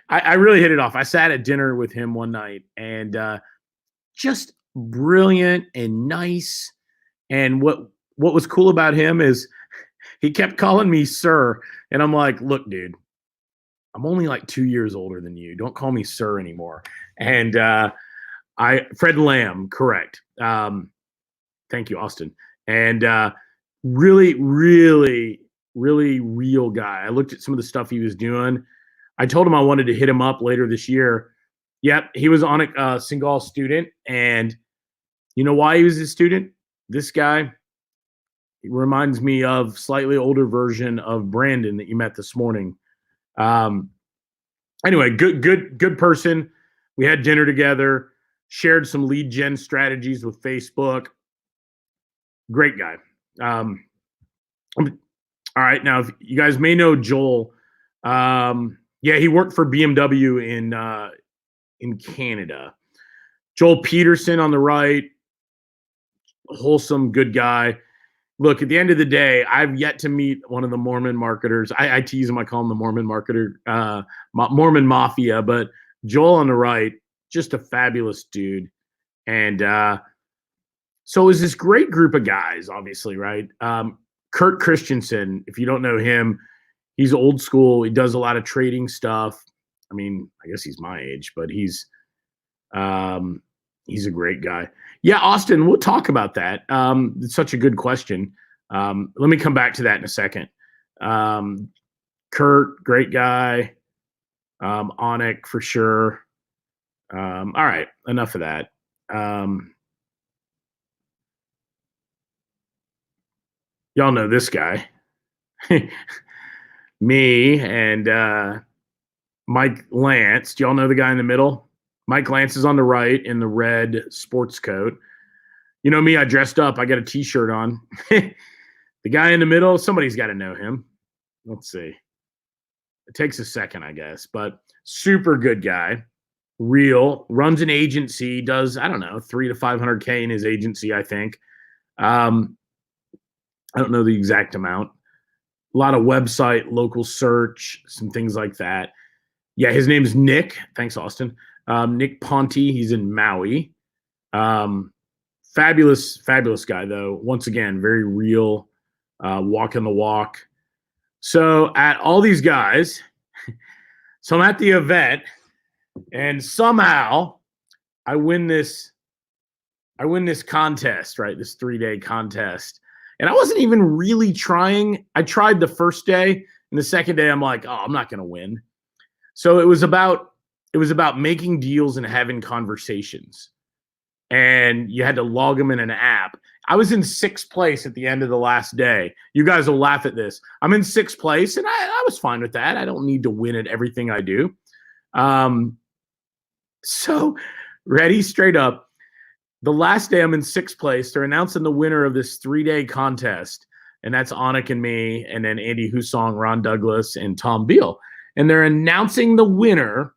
Speaker 1: I really hit it off. I sat at dinner with him one night, and just brilliant and nice. And what was cool about him is he kept calling me sir, and I'm like, look, dude, I'm only like 2 years older than you. Don't call me sir anymore. And Fred Lamb, correct. Thank you, Austin. And really, really, really real guy. I looked at some of the stuff he was doing. I told him I wanted to hit him up later this year. Yep, he was on a Singal student. And you know why he was a student? This guy, he reminds me of slightly older version of Brandon that you met this morning. Anyway, good person. We had dinner together, shared some lead gen strategies with Facebook. Great guy. All right, now if you guys may know Joel. Yeah, he worked for BMW in Canada. Joel Peterson on the right, wholesome, good guy. Look, at the end of the day, I've yet to meet one of the Mormon marketers. I tease him. I call him the Mormon marketer, Mormon Mafia. But Joel on the right, just a fabulous dude. And so it was this great group of guys, obviously, right? Kurt Christensen, if you don't know him, he's old school. He does a lot of trading stuff. I mean, I guess he's my age, but he's a great guy. Yeah, Austin, we'll talk about that. It's such a good question. Let me come back to that in a second. Kurt, great guy. Onik for sure. All right, enough of that. Y'all know this guy. Me and Mike Lance. Do y'all know the guy in the middle? Mike Lance is on the right in the red sports coat. You know me, I dressed up. I got a T-shirt on. The guy in the middle, somebody's got to know him. Let's see. It takes a second, I guess, but super good guy. Real, runs an agency, does, I don't know, 300 to 500K in his agency, I think. I don't know the exact amount. A lot of website, local search, some things like that. Yeah, his name's Nick. Thanks, Austin. Nick Ponte. He's in Maui. Fabulous guy, though. Once again, very real, walking the walk. So at all these guys, so I'm at the event, and somehow I win this contest, right? This 3-day contest. And I wasn't even really trying. I tried the first day, and the second day I'm like, oh, I'm not going to win. So it was about making deals and having conversations. And you had to log them in an app. I was in 6th place at the end of the last day. You guys will laugh at this. I'm in 6th place, and I was fine with that. I don't need to win at everything I do. So ready, straight up. The last day I'm in 6th place. They're announcing the winner of this 3-day contest, and that's Onik and me, and then Andy Husong, Ron Douglas, and Tom Beal. And they're announcing the winner.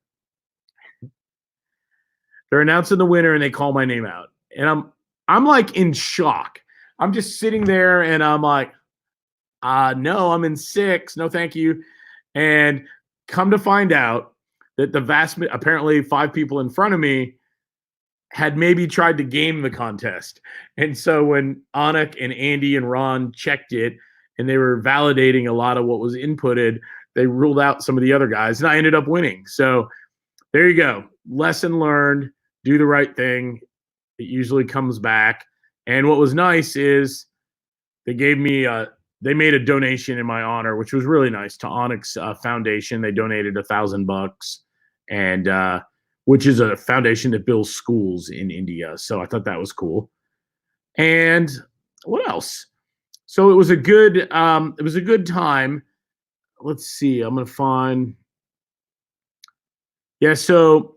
Speaker 1: They're announcing the winner, and they call my name out. And I'm like in shock. I'm just sitting there, and I'm like, no, I'm in 6. No, thank you. And come to find out that apparently 5 people in front of me had maybe tried to game the contest. And so when Onik and Andy and Ron checked it and they were validating a lot of what was inputted, they ruled out some of the other guys, and I ended up winning. So there you go. Lesson learned. Do the right thing. It usually comes back. And what was nice is they gave me they made a donation in my honor, which was really nice, to Onik's foundation. They donated $1,000, and which is a foundation that builds schools in India. So I thought that was cool. And what else? So it was a good time. Let's see. I'm gonna find. Yeah. So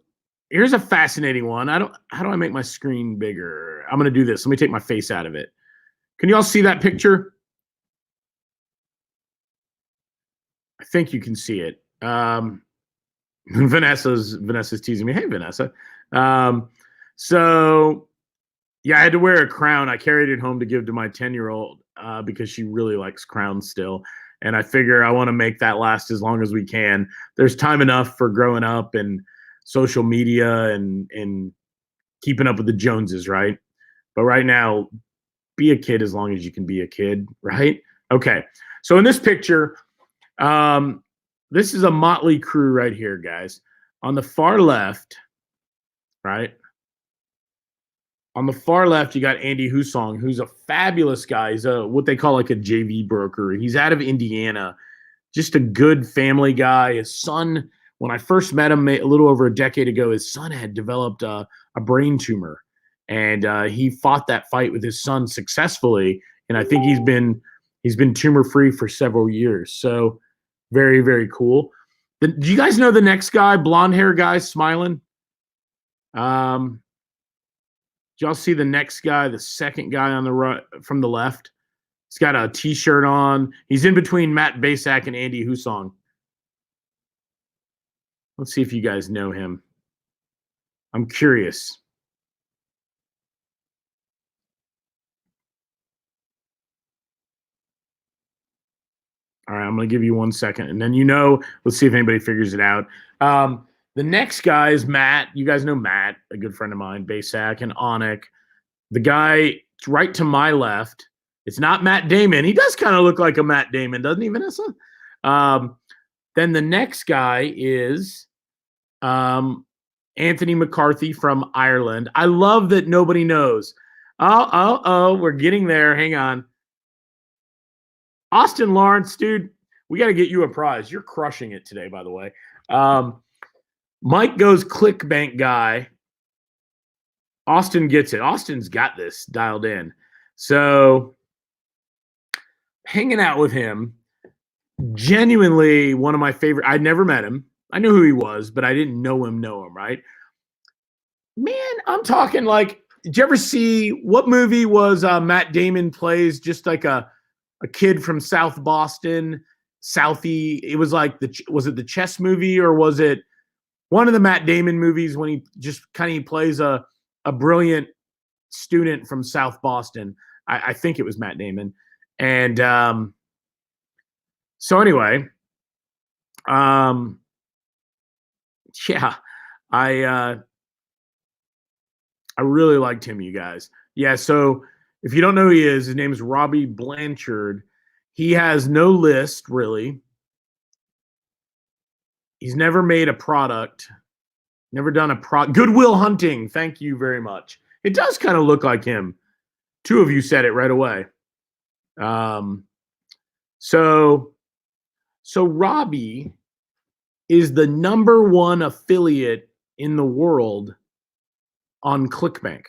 Speaker 1: here's a fascinating one. How do I make my screen bigger? I'm gonna do this. Let me take my face out of it. Can you all see that picture? I think you can see it. Vanessa's teasing me. Hey, Vanessa. So yeah, I had to wear a crown. I carried it home to give to my 10-year-old because she really likes crowns still. And I figure I want to make that last as long as we can. There's time enough for growing up and social media and keeping up with the Joneses, right? But right now, be a kid as long as you can be a kid, right? Okay. So in this picture, this is a motley crew right here, guys. On the far left, right? On the far left, you got Andy Husong, who's a fabulous guy. He's what they call like a JV broker. He's out of Indiana, just a good family guy. His son, when I first met him a little over a decade ago, his son had developed a brain tumor, and he fought that fight with his son successfully. And I think he's been tumor free for several years. So very, very cool. Do you guys know the next guy, blonde hair guy, smiling? Did y'all see the next guy, the second guy on the right from the left? He's got a t-shirt on. He's in between Matt Basak and Andy Husong. Let's see if you guys know him. I'm curious. All right, I'm going to give you 1 second, and then let's see if anybody figures it out. The next guy is Matt. You guys know Matt, a good friend of mine, Basak and Onik. The guy right to my left, it's not Matt Damon. He does kind of look like a Matt Damon, doesn't he, Vanessa? Then the next guy is Anthony McCarthy from Ireland. I love that nobody knows. Oh, we're getting there. Hang on. Austin Lawrence, dude, we got to get you a prize. You're crushing it today, by the way. Mike goes ClickBank guy. Austin gets it. Austin's got this dialed in. So hanging out with him, genuinely one of my favorite. I'd never met him. I knew who he was, but I didn't know him, right? Man, I'm talking like, did you ever see, what movie was Matt Damon plays just like a kid from South Boston, Southie? It was like, was it the chess movie, or was it one of the Matt Damon movies when he just kind of plays a brilliant student from South Boston? I think it was Matt Damon. And so anyway, yeah, I really liked him, you guys. Yeah, so if you don't know who he is, his name is Robby Blanchard. He has no list, really. He's never made a product, never done a Goodwill Hunting. Thank you very much. It does kind of look like him. Two of you said it right away. So Robby is the #1 affiliate in the world on ClickBank.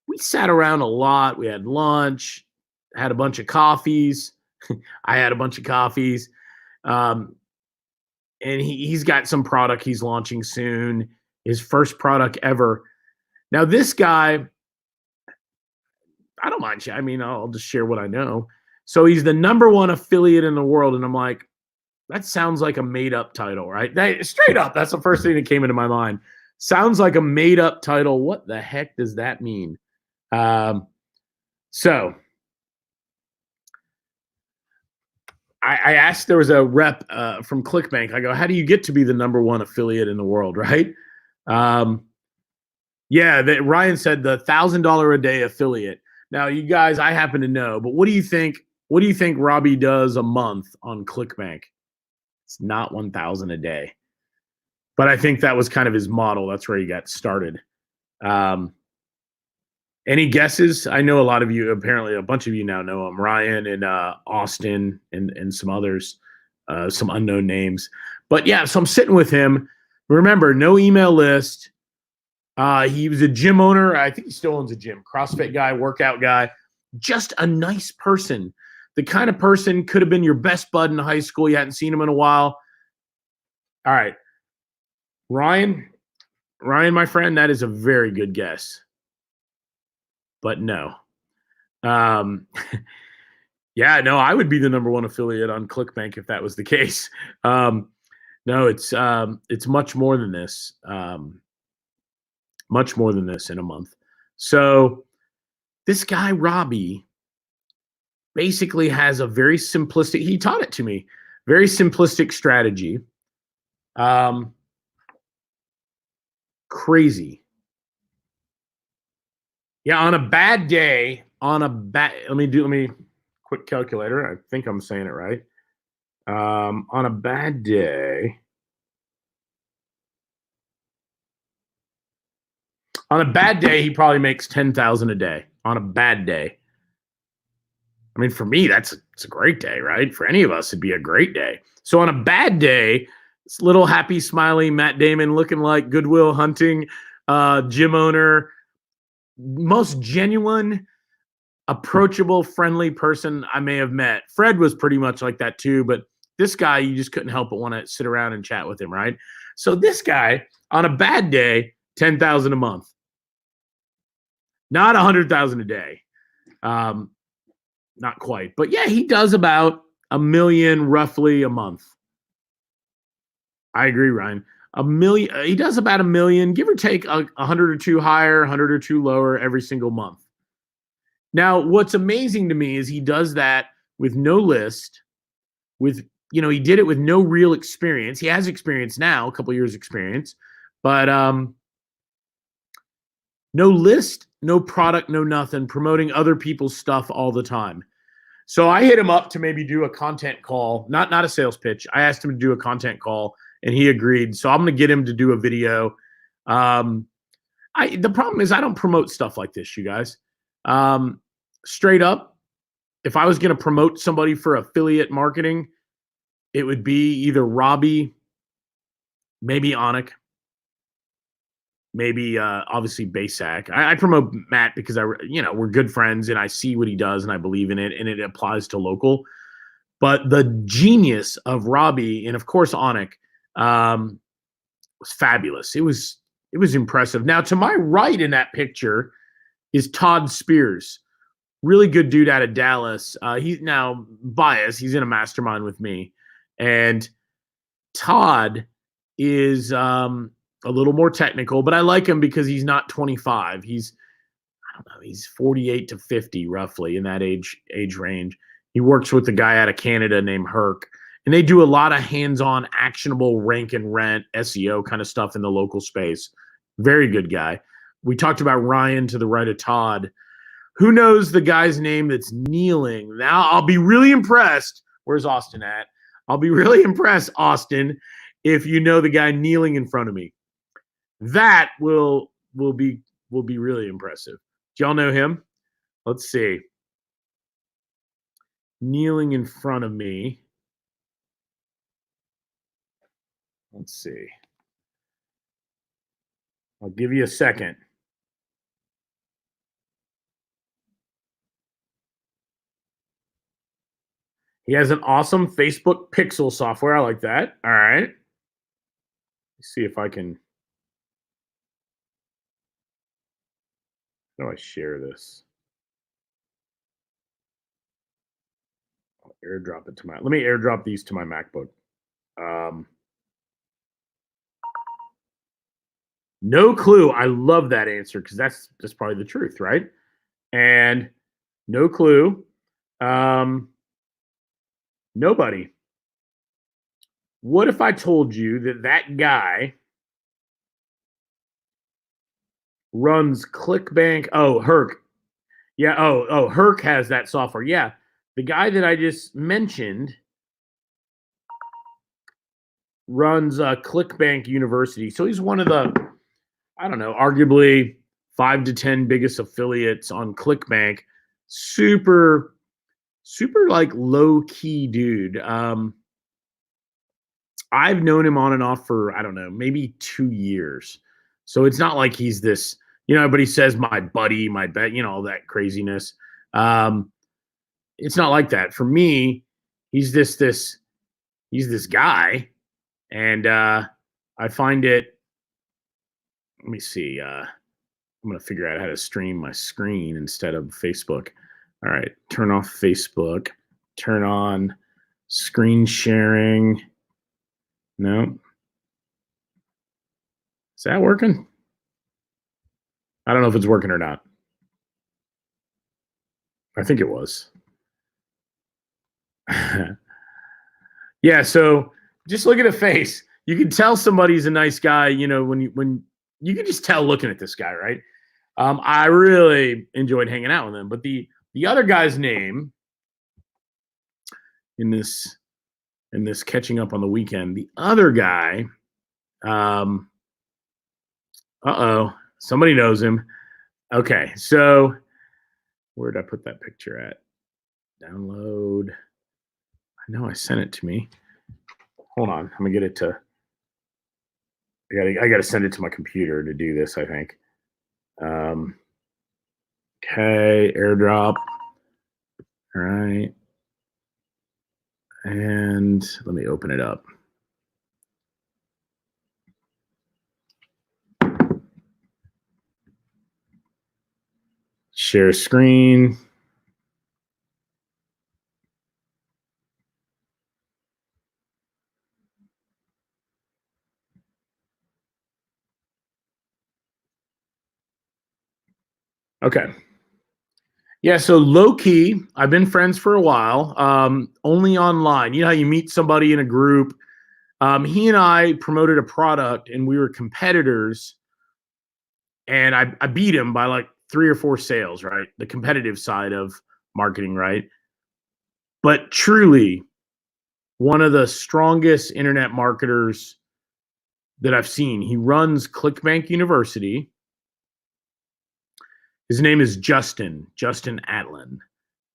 Speaker 1: We sat around a lot. We had lunch, had a bunch of coffees. I had a bunch of coffees. And he's got some product he's launching soon, his first product ever. Now, this guy, I don't mind. I mean, I'll just share what I know. So he's the #1 affiliate in the world. And I'm like, that sounds like a made-up title, right? Straight up, that's the first thing that came into my mind. Sounds like a made-up title. What the heck does that mean? So I asked, there was a rep from ClickBank. I go, how do you get to be the #1 affiliate in the world, right? Yeah, Ryan said the $1,000 a day affiliate. Now, you guys, I happen to know, but what do you think? What do you think Robby does a month on ClickBank? It's not 1,000 a day, but I think that was kind of his model. That's where he got started. Any guesses? I know a lot of you, apparently a bunch of you now know him, Ryan and Austin and some others, some unknown names. But yeah, so I'm sitting with him. Remember, no email list. He was a gym owner. I think he still owns a gym. CrossFit guy, workout guy. just a nice person. The kind of person could have been your best bud in high school. You hadn't seen him in a while. All right. Ryan, my friend, that is a very good guess. But no. Yeah, no, I would be the number one affiliate on ClickBank if that was the case. No, it's much more than this. Much more than this in a month. So this guy, Robby, basically has a very simplistic, he taught it to me, very simplistic strategy. Crazy. Yeah, on a bad day, let me quick calculator. I think I'm saying it right. On a bad day, he probably makes 10,000 a day on a bad day. I mean, for me, it's a great day, right? For any of us, it'd be a great day. So on a bad day, this little happy, smiling Matt Damon looking like Goodwill Hunting gym owner, most genuine, approachable, friendly person I may have met. Fred was pretty much like that too, but this guy, you just couldn't help but want to sit around and chat with him, right? So this guy, on a bad day, 10,000 a month. Not 100,000 a day. Not quite. But yeah, he does about $1 million roughly a month. I agree, Ryan. $1 million. He does about $1 million, give or take 100 or 2 higher, 100 or 2 lower every single month. Now, what's amazing to me is he does that with no list, he did it with no real experience. He has experience now, a couple years experience, but no list, no product, no nothing, promoting other people's stuff all the time. So I hit him up to maybe do a content call, not a sales pitch. I asked him to do a content call, and he agreed. So I'm going to get him to do a video. The problem is I don't promote stuff like this, you guys. Straight up, if I was going to promote somebody for affiliate marketing, it would be either Robby, maybe Onik, maybe obviously Basak. I promote Matt because we're good friends and I see what he does and I believe in it and it applies to local. But the genius of Robby and of course Onik was fabulous. It was impressive. Now to my right in that picture is Todd Spears. Really good dude out of Dallas. He's now biased. He's in a mastermind with me. And Todd is a little more technical, but I like him because he's not 25. He's 48 to 50 roughly in that age range. He works with a guy out of Canada named Herc, and they do a lot of hands-on, actionable rank and rent SEO kind of stuff in the local space. Very good guy. We talked about Ryan to the right of Todd. Who knows the guy's name that's kneeling? Now I'll be really impressed. Where's Austin at? I'll be really impressed, Austin, if you know the guy kneeling in front of me. That will be really impressive. Do y'all know him? Let's see. Kneeling in front of me. Let's see. I'll give you a second. He has an awesome Facebook pixel software. I like that. All right. Let's see if I can. How do I share this? I'll airdrop it to let me airdrop these to my MacBook. No clue. I love that answer because that's probably the truth, right? And no clue. Nobody. What if I told you that guy runs ClickBank? Oh, Herc. Yeah. Oh, Herc has that software. Yeah. The guy that I just mentioned runs ClickBank University. So he's one of the, arguably 5 to 10 biggest affiliates on ClickBank. Super like low key dude. I've known him on and off for, maybe 2 years. So it's not like he's this, but he says my buddy, my bet, all that craziness. It's not like that. For me, he's this guy, and I find it. Let me see. I'm gonna figure out how to stream my screen instead of Facebook. All right, turn off Facebook. Turn on screen sharing. No, is that working? I don't know if it's working or not. I think it was. Yeah, so just look at a face. You can tell somebody's a nice guy, when you can just tell looking at this guy, right? I really enjoyed hanging out with him. But the other guy's name in this catching up on the weekend, the other guy, somebody knows him. Okay, so where did I put that picture at? Download. I know I sent it to me. Hold on, I'm gonna get it to. I gotta send it to my computer to do this, I think. Okay, airdrop. All right. And let me open it up. Share screen. Okay. Yeah, so low key, I've been friends for a while, only online. You know how you meet somebody in a group? He and I promoted a product and we were competitors, and I beat him by like 3 or 4 sales, right? The competitive side of marketing, right? But truly, one of the strongest internet marketers that I've seen. He runs ClickBank University. His name is Justin Atlin.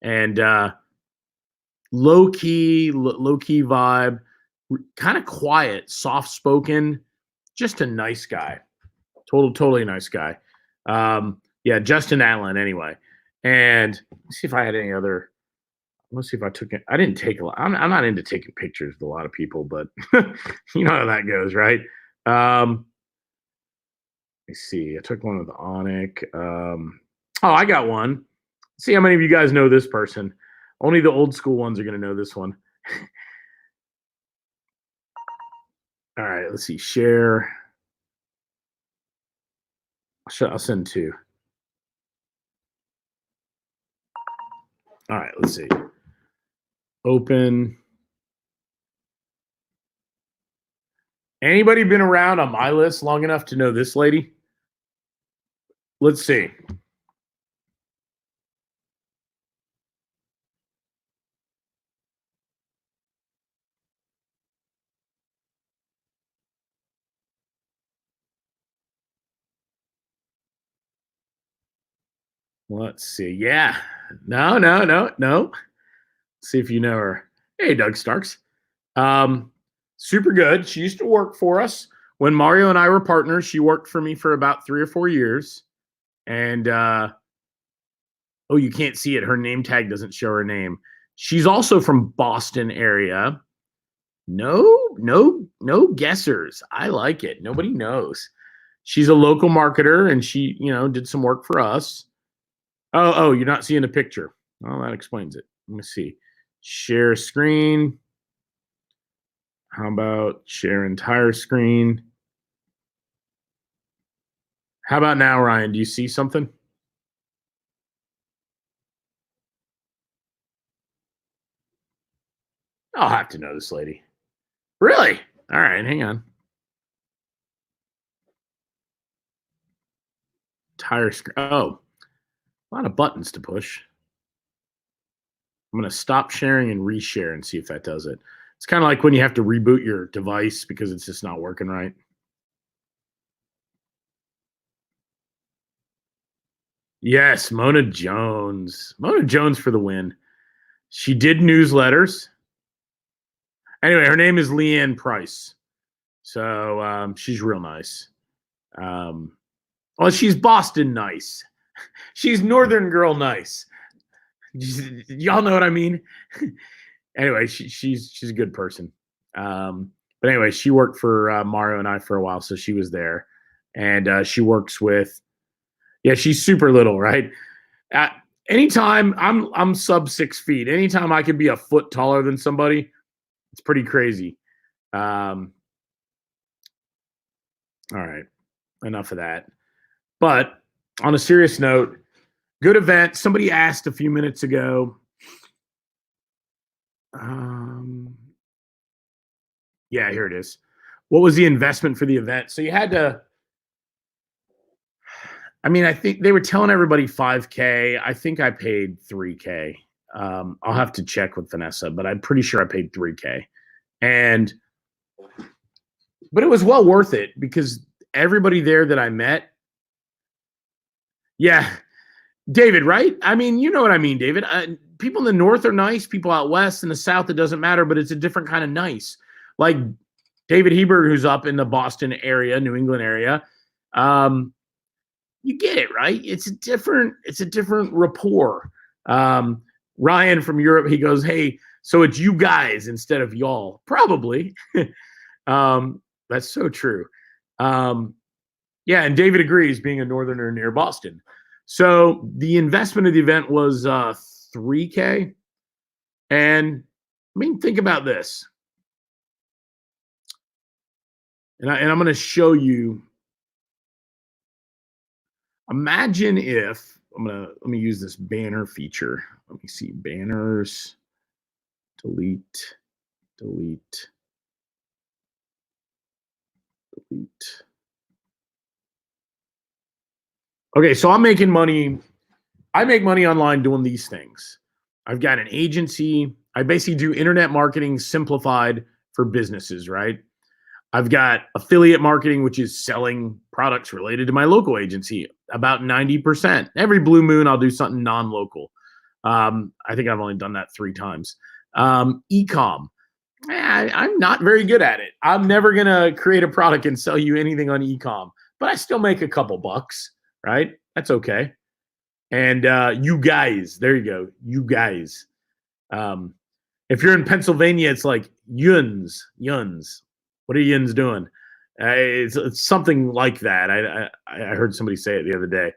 Speaker 1: And low key vibe, kind of quiet, soft spoken, just a nice guy. Totally nice guy. Yeah, Justin Atlin anyway. And let's see if I had any other. Let's see if I took it. I didn't take a lot. I'm not into taking pictures with a lot of people, but you know how that goes, right? Let me see. I took one with Onic. I got one. See how many of you guys know this person. Only the old school ones are going to know this one. All right, let's see. Share. I'll send 2. All right, let's see. Open. Anybody been around on my list long enough to know this lady? Let's see. Let's see. Yeah. No. See if you know her. Hey, Doug Starks. Super good. She used to work for us when Mario and I were partners. She worked for me for about 3 or 4 years. And you can't see it. Her name tag doesn't show her name. She's also from Boston area. No guessers. I like it. Nobody knows. She's a local marketer, and she, did some work for us. Oh, you're not seeing the picture. Oh, that explains it. Let me see. Share screen. How about share entire screen? How about now, Ryan? Do you see something? I'll have to know this lady. Really? All right, hang on. Entire screen. Oh, a lot of buttons to push. I'm going to stop sharing and reshare and see if that does it. It's kind of like when you have to reboot your device because it's just not working right. Yes, Mona Jones. Mona Jones for the win. She did newsletters. Anyway, her name is Leanne Price. So she's real nice. She's Boston nice. She's Northern girl nice. Y'all know what I mean? Anyway, she's a good person. But anyway, she worked for Mario and I for a while, so she was there, and she works with. Yeah, she's super little, right? Uh, Anytime I'm sub 6 feet, anytime I could be a foot taller than somebody, it's pretty crazy. All right, enough of that. But on a serious note, good event. Somebody asked a few minutes ago. Yeah, here it is. What was the investment for the event? So you had to. I mean, I think they were telling everybody 5K. I think I paid 3K. I'll have to check with Vanessa, but I'm pretty sure I paid 3K. But it was well worth it because everybody there that I met. Yeah, David, right? I mean, you know what I mean, David. People in the north are nice. People out west, in the south, it doesn't matter, but it's a different kind of nice. Like David Hebert, who's up in the Boston area, New England area. You get it, right? It's a different rapport. Ryan from Europe, he goes, "Hey, so it's you guys instead of y'all." Probably. That's so true. Yeah, and David agrees, being a northerner near Boston. So the investment of the event was 3K. And I mean, think about this. And I'm going to show you. Imagine if let me use this banner feature. Let me see, banners, delete. Okay, so I'm making money. I make money online doing these things. I've got an agency. I basically do internet marketing simplified for businesses, right? I've got affiliate marketing, which is selling products related to my local agency, about 90%. Every blue moon, I'll do something non-local. I think I've only done that 3 times. E-com. I'm not very good at it. I'm never going to create a product and sell you anything on e-com, but I still make a couple bucks, right? That's okay. And you guys, there you go. You guys. If you're in Pennsylvania, it's like yuns. What are yuns doing? It's something like that. I heard somebody say it the other day.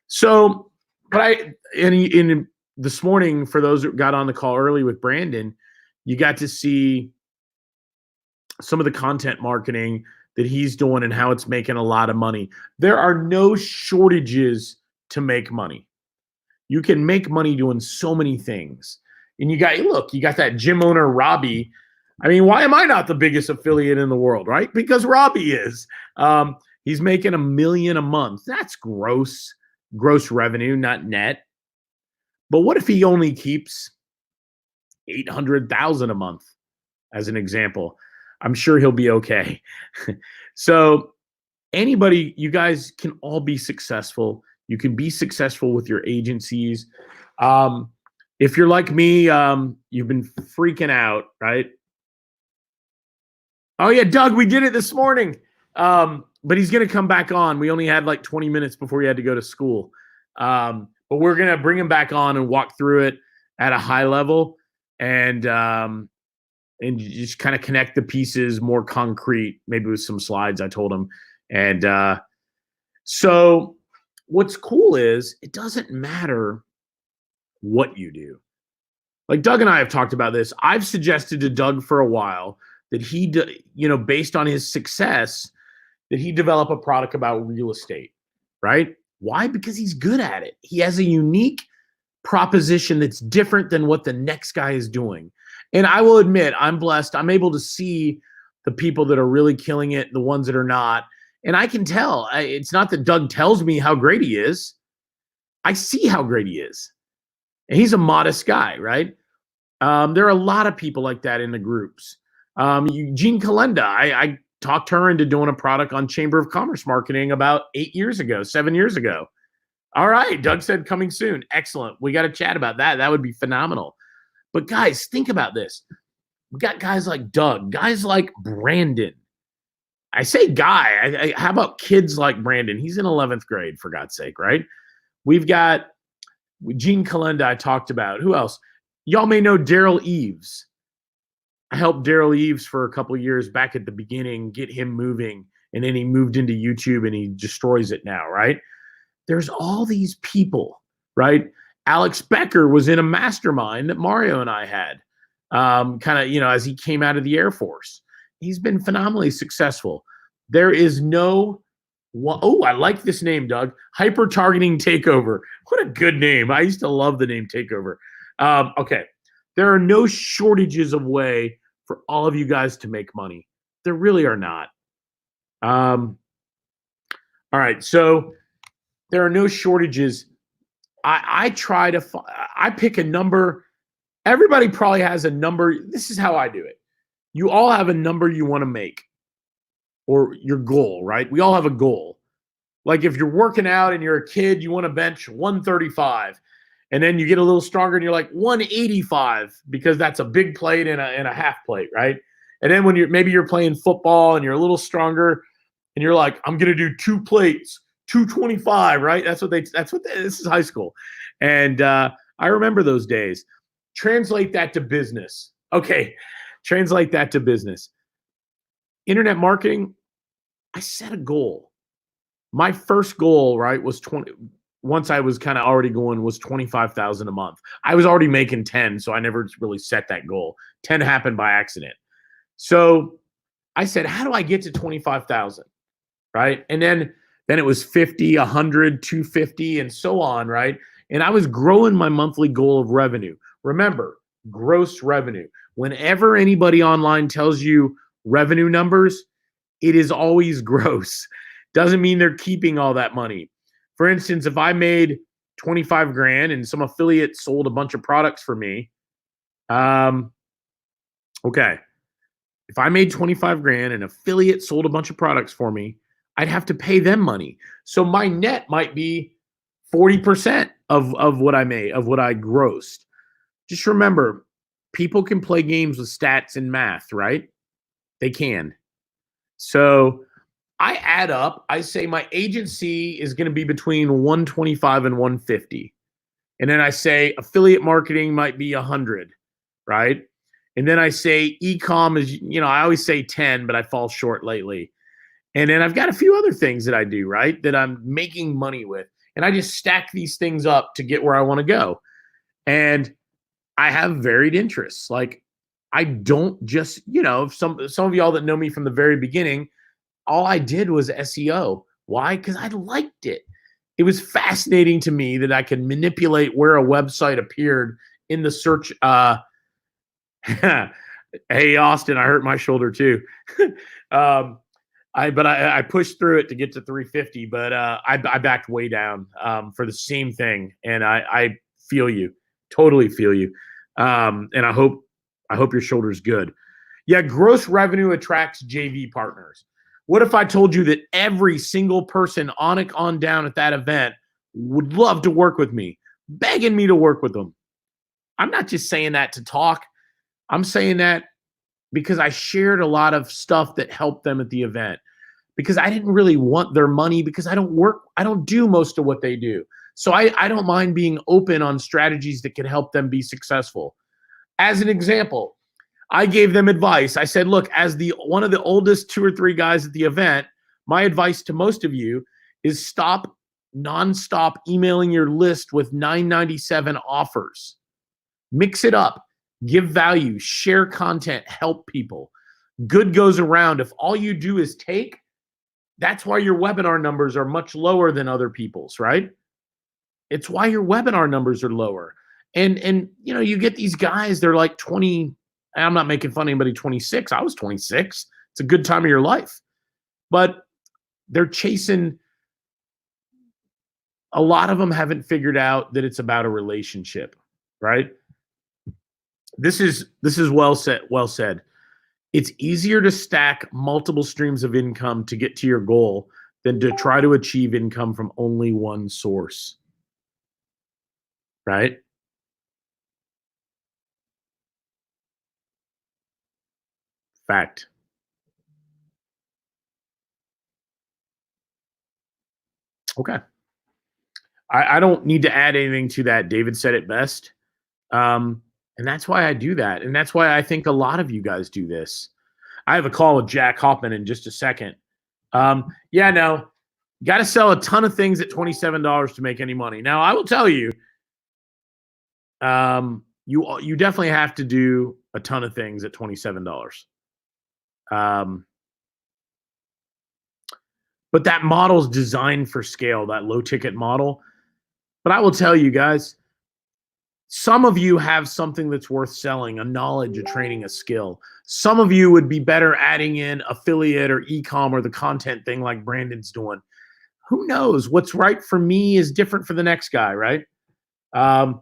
Speaker 1: So, but in this morning, for those who got on the call early with Brandon, you got to see some of the content marketing that he's doing and how it's making a lot of money. There are no shortages to make money. You can make money doing so many things. And you got that gym owner, Robby. I mean, why am I not the biggest affiliate in the world, right? Because Robby is. He's making $1 million a month. That's gross revenue, not net. But what if he only keeps 800,000 a month, as an example? I'm sure he'll be okay. So anybody, you guys can all be successful. You can be successful with your agencies. If you're like me, you've been freaking out, right? Oh yeah, Doug, we did it this morning. But he's going to come back on. We only had like 20 minutes before he had to go to school. But we're going to bring him back on and walk through it at a high level and just kind of connect the pieces more concrete, maybe with some slides I told him. And so what's cool is it doesn't matter what you do. Like Doug and I have talked about this. I've suggested to Doug for a while that he, based on his success, that he develop a product about real estate, right? Why? Because he's good at it. He has a unique proposition that's different than what the next guy is doing. And I will admit, I'm blessed. I'm able to see the people that are really killing it, the ones that are not. And I can tell. It's not that Doug tells me how great he is. I see how great he is. And he's a modest guy, right? There are a lot of people like that in the groups. Jean Calenda, I talked her into doing a product on Chamber of Commerce marketing about 7 years ago. All right, Doug said coming soon. Excellent. We got to chat about that. That would be phenomenal. But guys, think about this. We got guys like Doug, guys like Brandon. I say guy. How about kids like Brandon? He's in 11th grade, for God's sake, right? We've got Gene Kalenda, I talked about. Who else? Y'all may know Daryl Eves. I helped Daryl Eves for a couple years back at the beginning, get him moving, and then he moved into YouTube and he destroys it now, right? There's all these people, right? Alex Becker was in a mastermind that Mario and I had, kind of, as he came out of the Air Force. He's been phenomenally successful. There is no, oh, I like this name, Doug. Hyper Targeting Takeover. What a good name. I used to love the name Takeover. Okay. There are no shortages of way for all of you guys to make money. There really are not. All right. So there are no shortages. I try to, I pick a number. Everybody probably has a number. This is how I do it. You all have a number you want to make or your goal, right? We all have a goal. Like if you're working out and you're a kid, you want to bench 135. And then you get a little stronger and you're like 185 because that's a big plate and a half plate, right? And then when you're playing football and you're a little stronger and you're like, I'm going to do 2 plates, 225, right? This is high school. And I remember those days. Translate that to business. Okay. Translate that to business. Internet marketing, I set a goal. My first goal, right, was 20. Once I was kind of already going, was 25,000 a month. I was already making 10, so I never really set that goal. 10 happened by accident. So I said, how do I get to 25,000? Right? And then it was 50, 100, 250, and so on, right? And I was growing my monthly goal of revenue. Remember, gross revenue. Whenever anybody online tells you revenue numbers, it is always gross. Doesn't mean they're keeping all that money. For instance, if I made 25 grand and some affiliate sold a bunch of products for me, okay. If I made 25 grand and affiliate sold a bunch of products for me, I'd have to pay them money. So my net might be 40% of what I made, of what I grossed. Just remember, people can play games with stats and math, right? They can. So I add up, I say my agency is going to be between 125 and 150. And then I say affiliate marketing might be 100, right? And then I say e-com is, I always say 10, but I fall short lately. And then I've got a few other things that I do, right, that I'm making money with. And I just stack these things up to get where I want to go. And I have varied interests. Like I don't just, some of y'all that know me from the very beginning, all I did was SEO. Why? Because I liked it. It was fascinating to me that I could manipulate where a website appeared in the search. Hey, Austin, I hurt my shoulder too. I pushed through it to get to 350, but I backed way down for the same thing. And I feel you, totally feel you. And I hope your shoulder's good. Yeah, gross revenue attracts JV partners. What if I told you that every single person on down at that event would love to work with me, begging me to work with them? I'm not just saying that to talk. I'm saying that because I shared a lot of stuff that helped them at the event. Because I didn't really want their money because I don't do most of what they do. So I don't mind being open on strategies that can help them be successful. As an example, I gave them advice. I said, look, as one of the oldest 2 or 3 guys at the event, my advice to most of you is stop nonstop emailing your list with $9.97 offers. Mix it up, give value, share content, help people. Good goes around. If all you do is take, that's why your webinar numbers are much lower than other people's, right? It's why your webinar numbers are lower. And you get these guys, they're like 20. I'm not making fun of anybody 26. I was 26. It's a good time of your life. But they're chasing. A lot of them haven't figured out that it's about a relationship, right? This is well said. It's easier to stack multiple streams of income to get to your goal than to try to achieve income from only one source. Right? Fact. Okay. I don't need to add anything to that. David said it best. And that's why I do that. And that's why I think a lot of you guys do this. I have a call with Jack Hoffman in just a second. Yeah, no, you got to sell a ton of things at $27 to make any money. Now, I will tell you, you definitely have to do a ton of things at $27. But that model is designed for scale, that low ticket model. But I will tell you guys, some of you have something that's worth selling, a knowledge, a training, a skill. Some of you would be better adding in affiliate or e-com or the content thing like Brandon's doing. Who knows? What's right for me is different for the next guy, right? And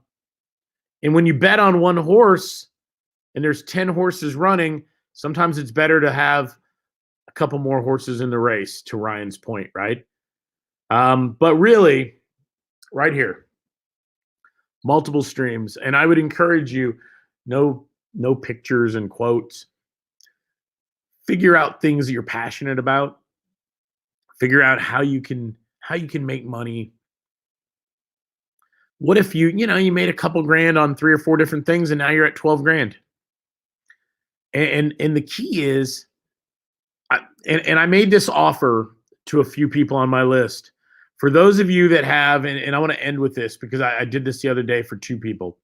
Speaker 1: when you bet on one horse and there's 10 horses running, sometimes it's better to have a couple more horses in the race, to Ryan's point, right? But really, right here, multiple streams. And I would encourage you, no pictures and quotes. Figure out things that you're passionate about. Figure out how you can make money. What if you made a couple grand on 3 or 4 different things and now you're at 12 grand? And the key is, I made this offer to a few people on my list. For those of you that have, and I want to end with this because I did this the other day for 2 people.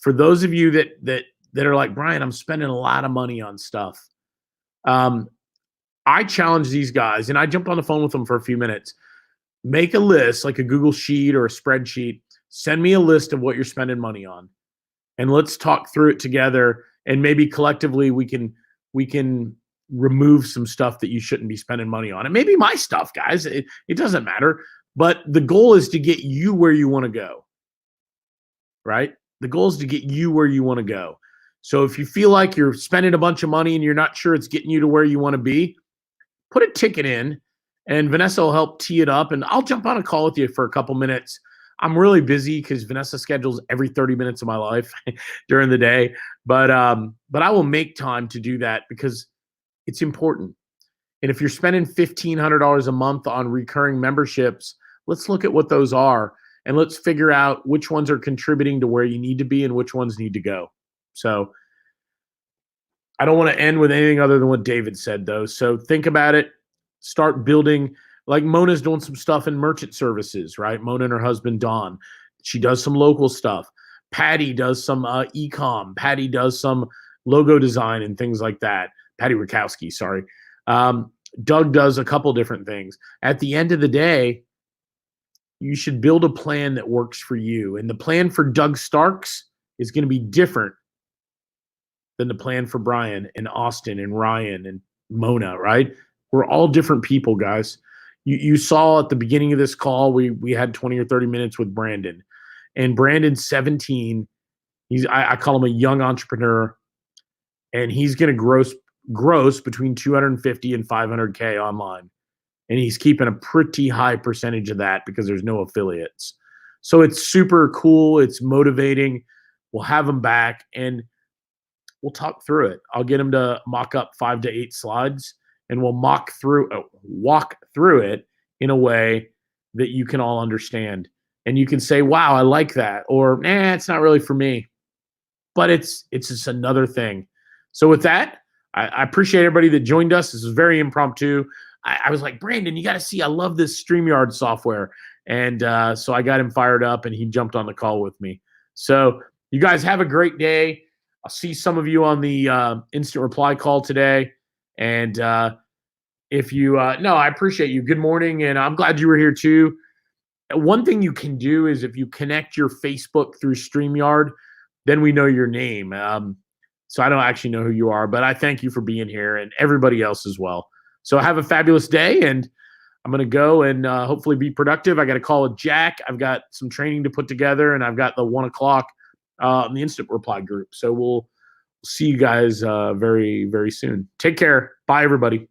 Speaker 1: For those of you that are like, Brian, I'm spending a lot of money on stuff. I challenge these guys, and I jumped on the phone with them for a few minutes. Make a list, like a Google Sheet or a spreadsheet. Send me a list of what you're spending money on, and let's talk through it together. And maybe collectively we can remove some stuff that you shouldn't be spending money on. It may be my stuff, guys. It doesn't matter. But the goal is to get you where you want to go, right? The goal is to get you where you want to go. So if you feel like you're spending a bunch of money and you're not sure it's getting you to where you want to be, put a ticket in and Vanessa will help tee it up. And I'll jump on a call with you for a couple minutes. I'm really busy because Vanessa schedules every 30 minutes of my life during the day. But I will make time to do that because it's important. And if you're spending $1,500 a month on recurring memberships, let's look at what those are and let's figure out which ones are contributing to where you need to be and which ones need to go. So I don't want to end with anything other than what David said, though. So think about it. Start building. Like Mona's doing some stuff in merchant services, right? Mona and her husband, Don. She does some local stuff. Patty does some e-com. Patty does some logo design and things like that. Patty Rakowski, sorry. Doug does a couple different things. At the end of the day, you should build a plan that works for you. And the plan for Doug Starks is going to be different than the plan for Brian and Austin and Ryan and Mona, right? We're all different people, guys. You saw at the beginning of this call, we had 20 or 30 minutes with Brandon. And Brandon's 17. I call him a young entrepreneur. And he's going to gross between 250 and 500K online. And he's keeping a pretty high percentage of that because there's no affiliates. So it's super cool. It's motivating. We'll have him back and we'll talk through it. I'll get him to mock up 5 to 8 slides and we'll walk through it in a way that you can all understand. And you can say, wow, I like that. Or, it's not really for me. But it's just another thing. So with that, I appreciate everybody that joined us. This is very impromptu. I was like, Brandon, you got to see, I love this StreamYard software. And so I got him fired up and he jumped on the call with me. So you guys have a great day. I'll see some of you on the instant reply call today. And if you, I appreciate you. Good morning. And I'm glad you were here too. One thing you can do is if you connect your Facebook through StreamYard, then we know your name. So I don't actually know who you are, but I thank you for being here and everybody else as well. So have a fabulous day, and I'm going to go and hopefully be productive. I got a call with Jack. I've got some training to put together, and I've got the 1 o'clock in the instant reply group. So we'll see you guys very, very soon. Take care. Bye, everybody.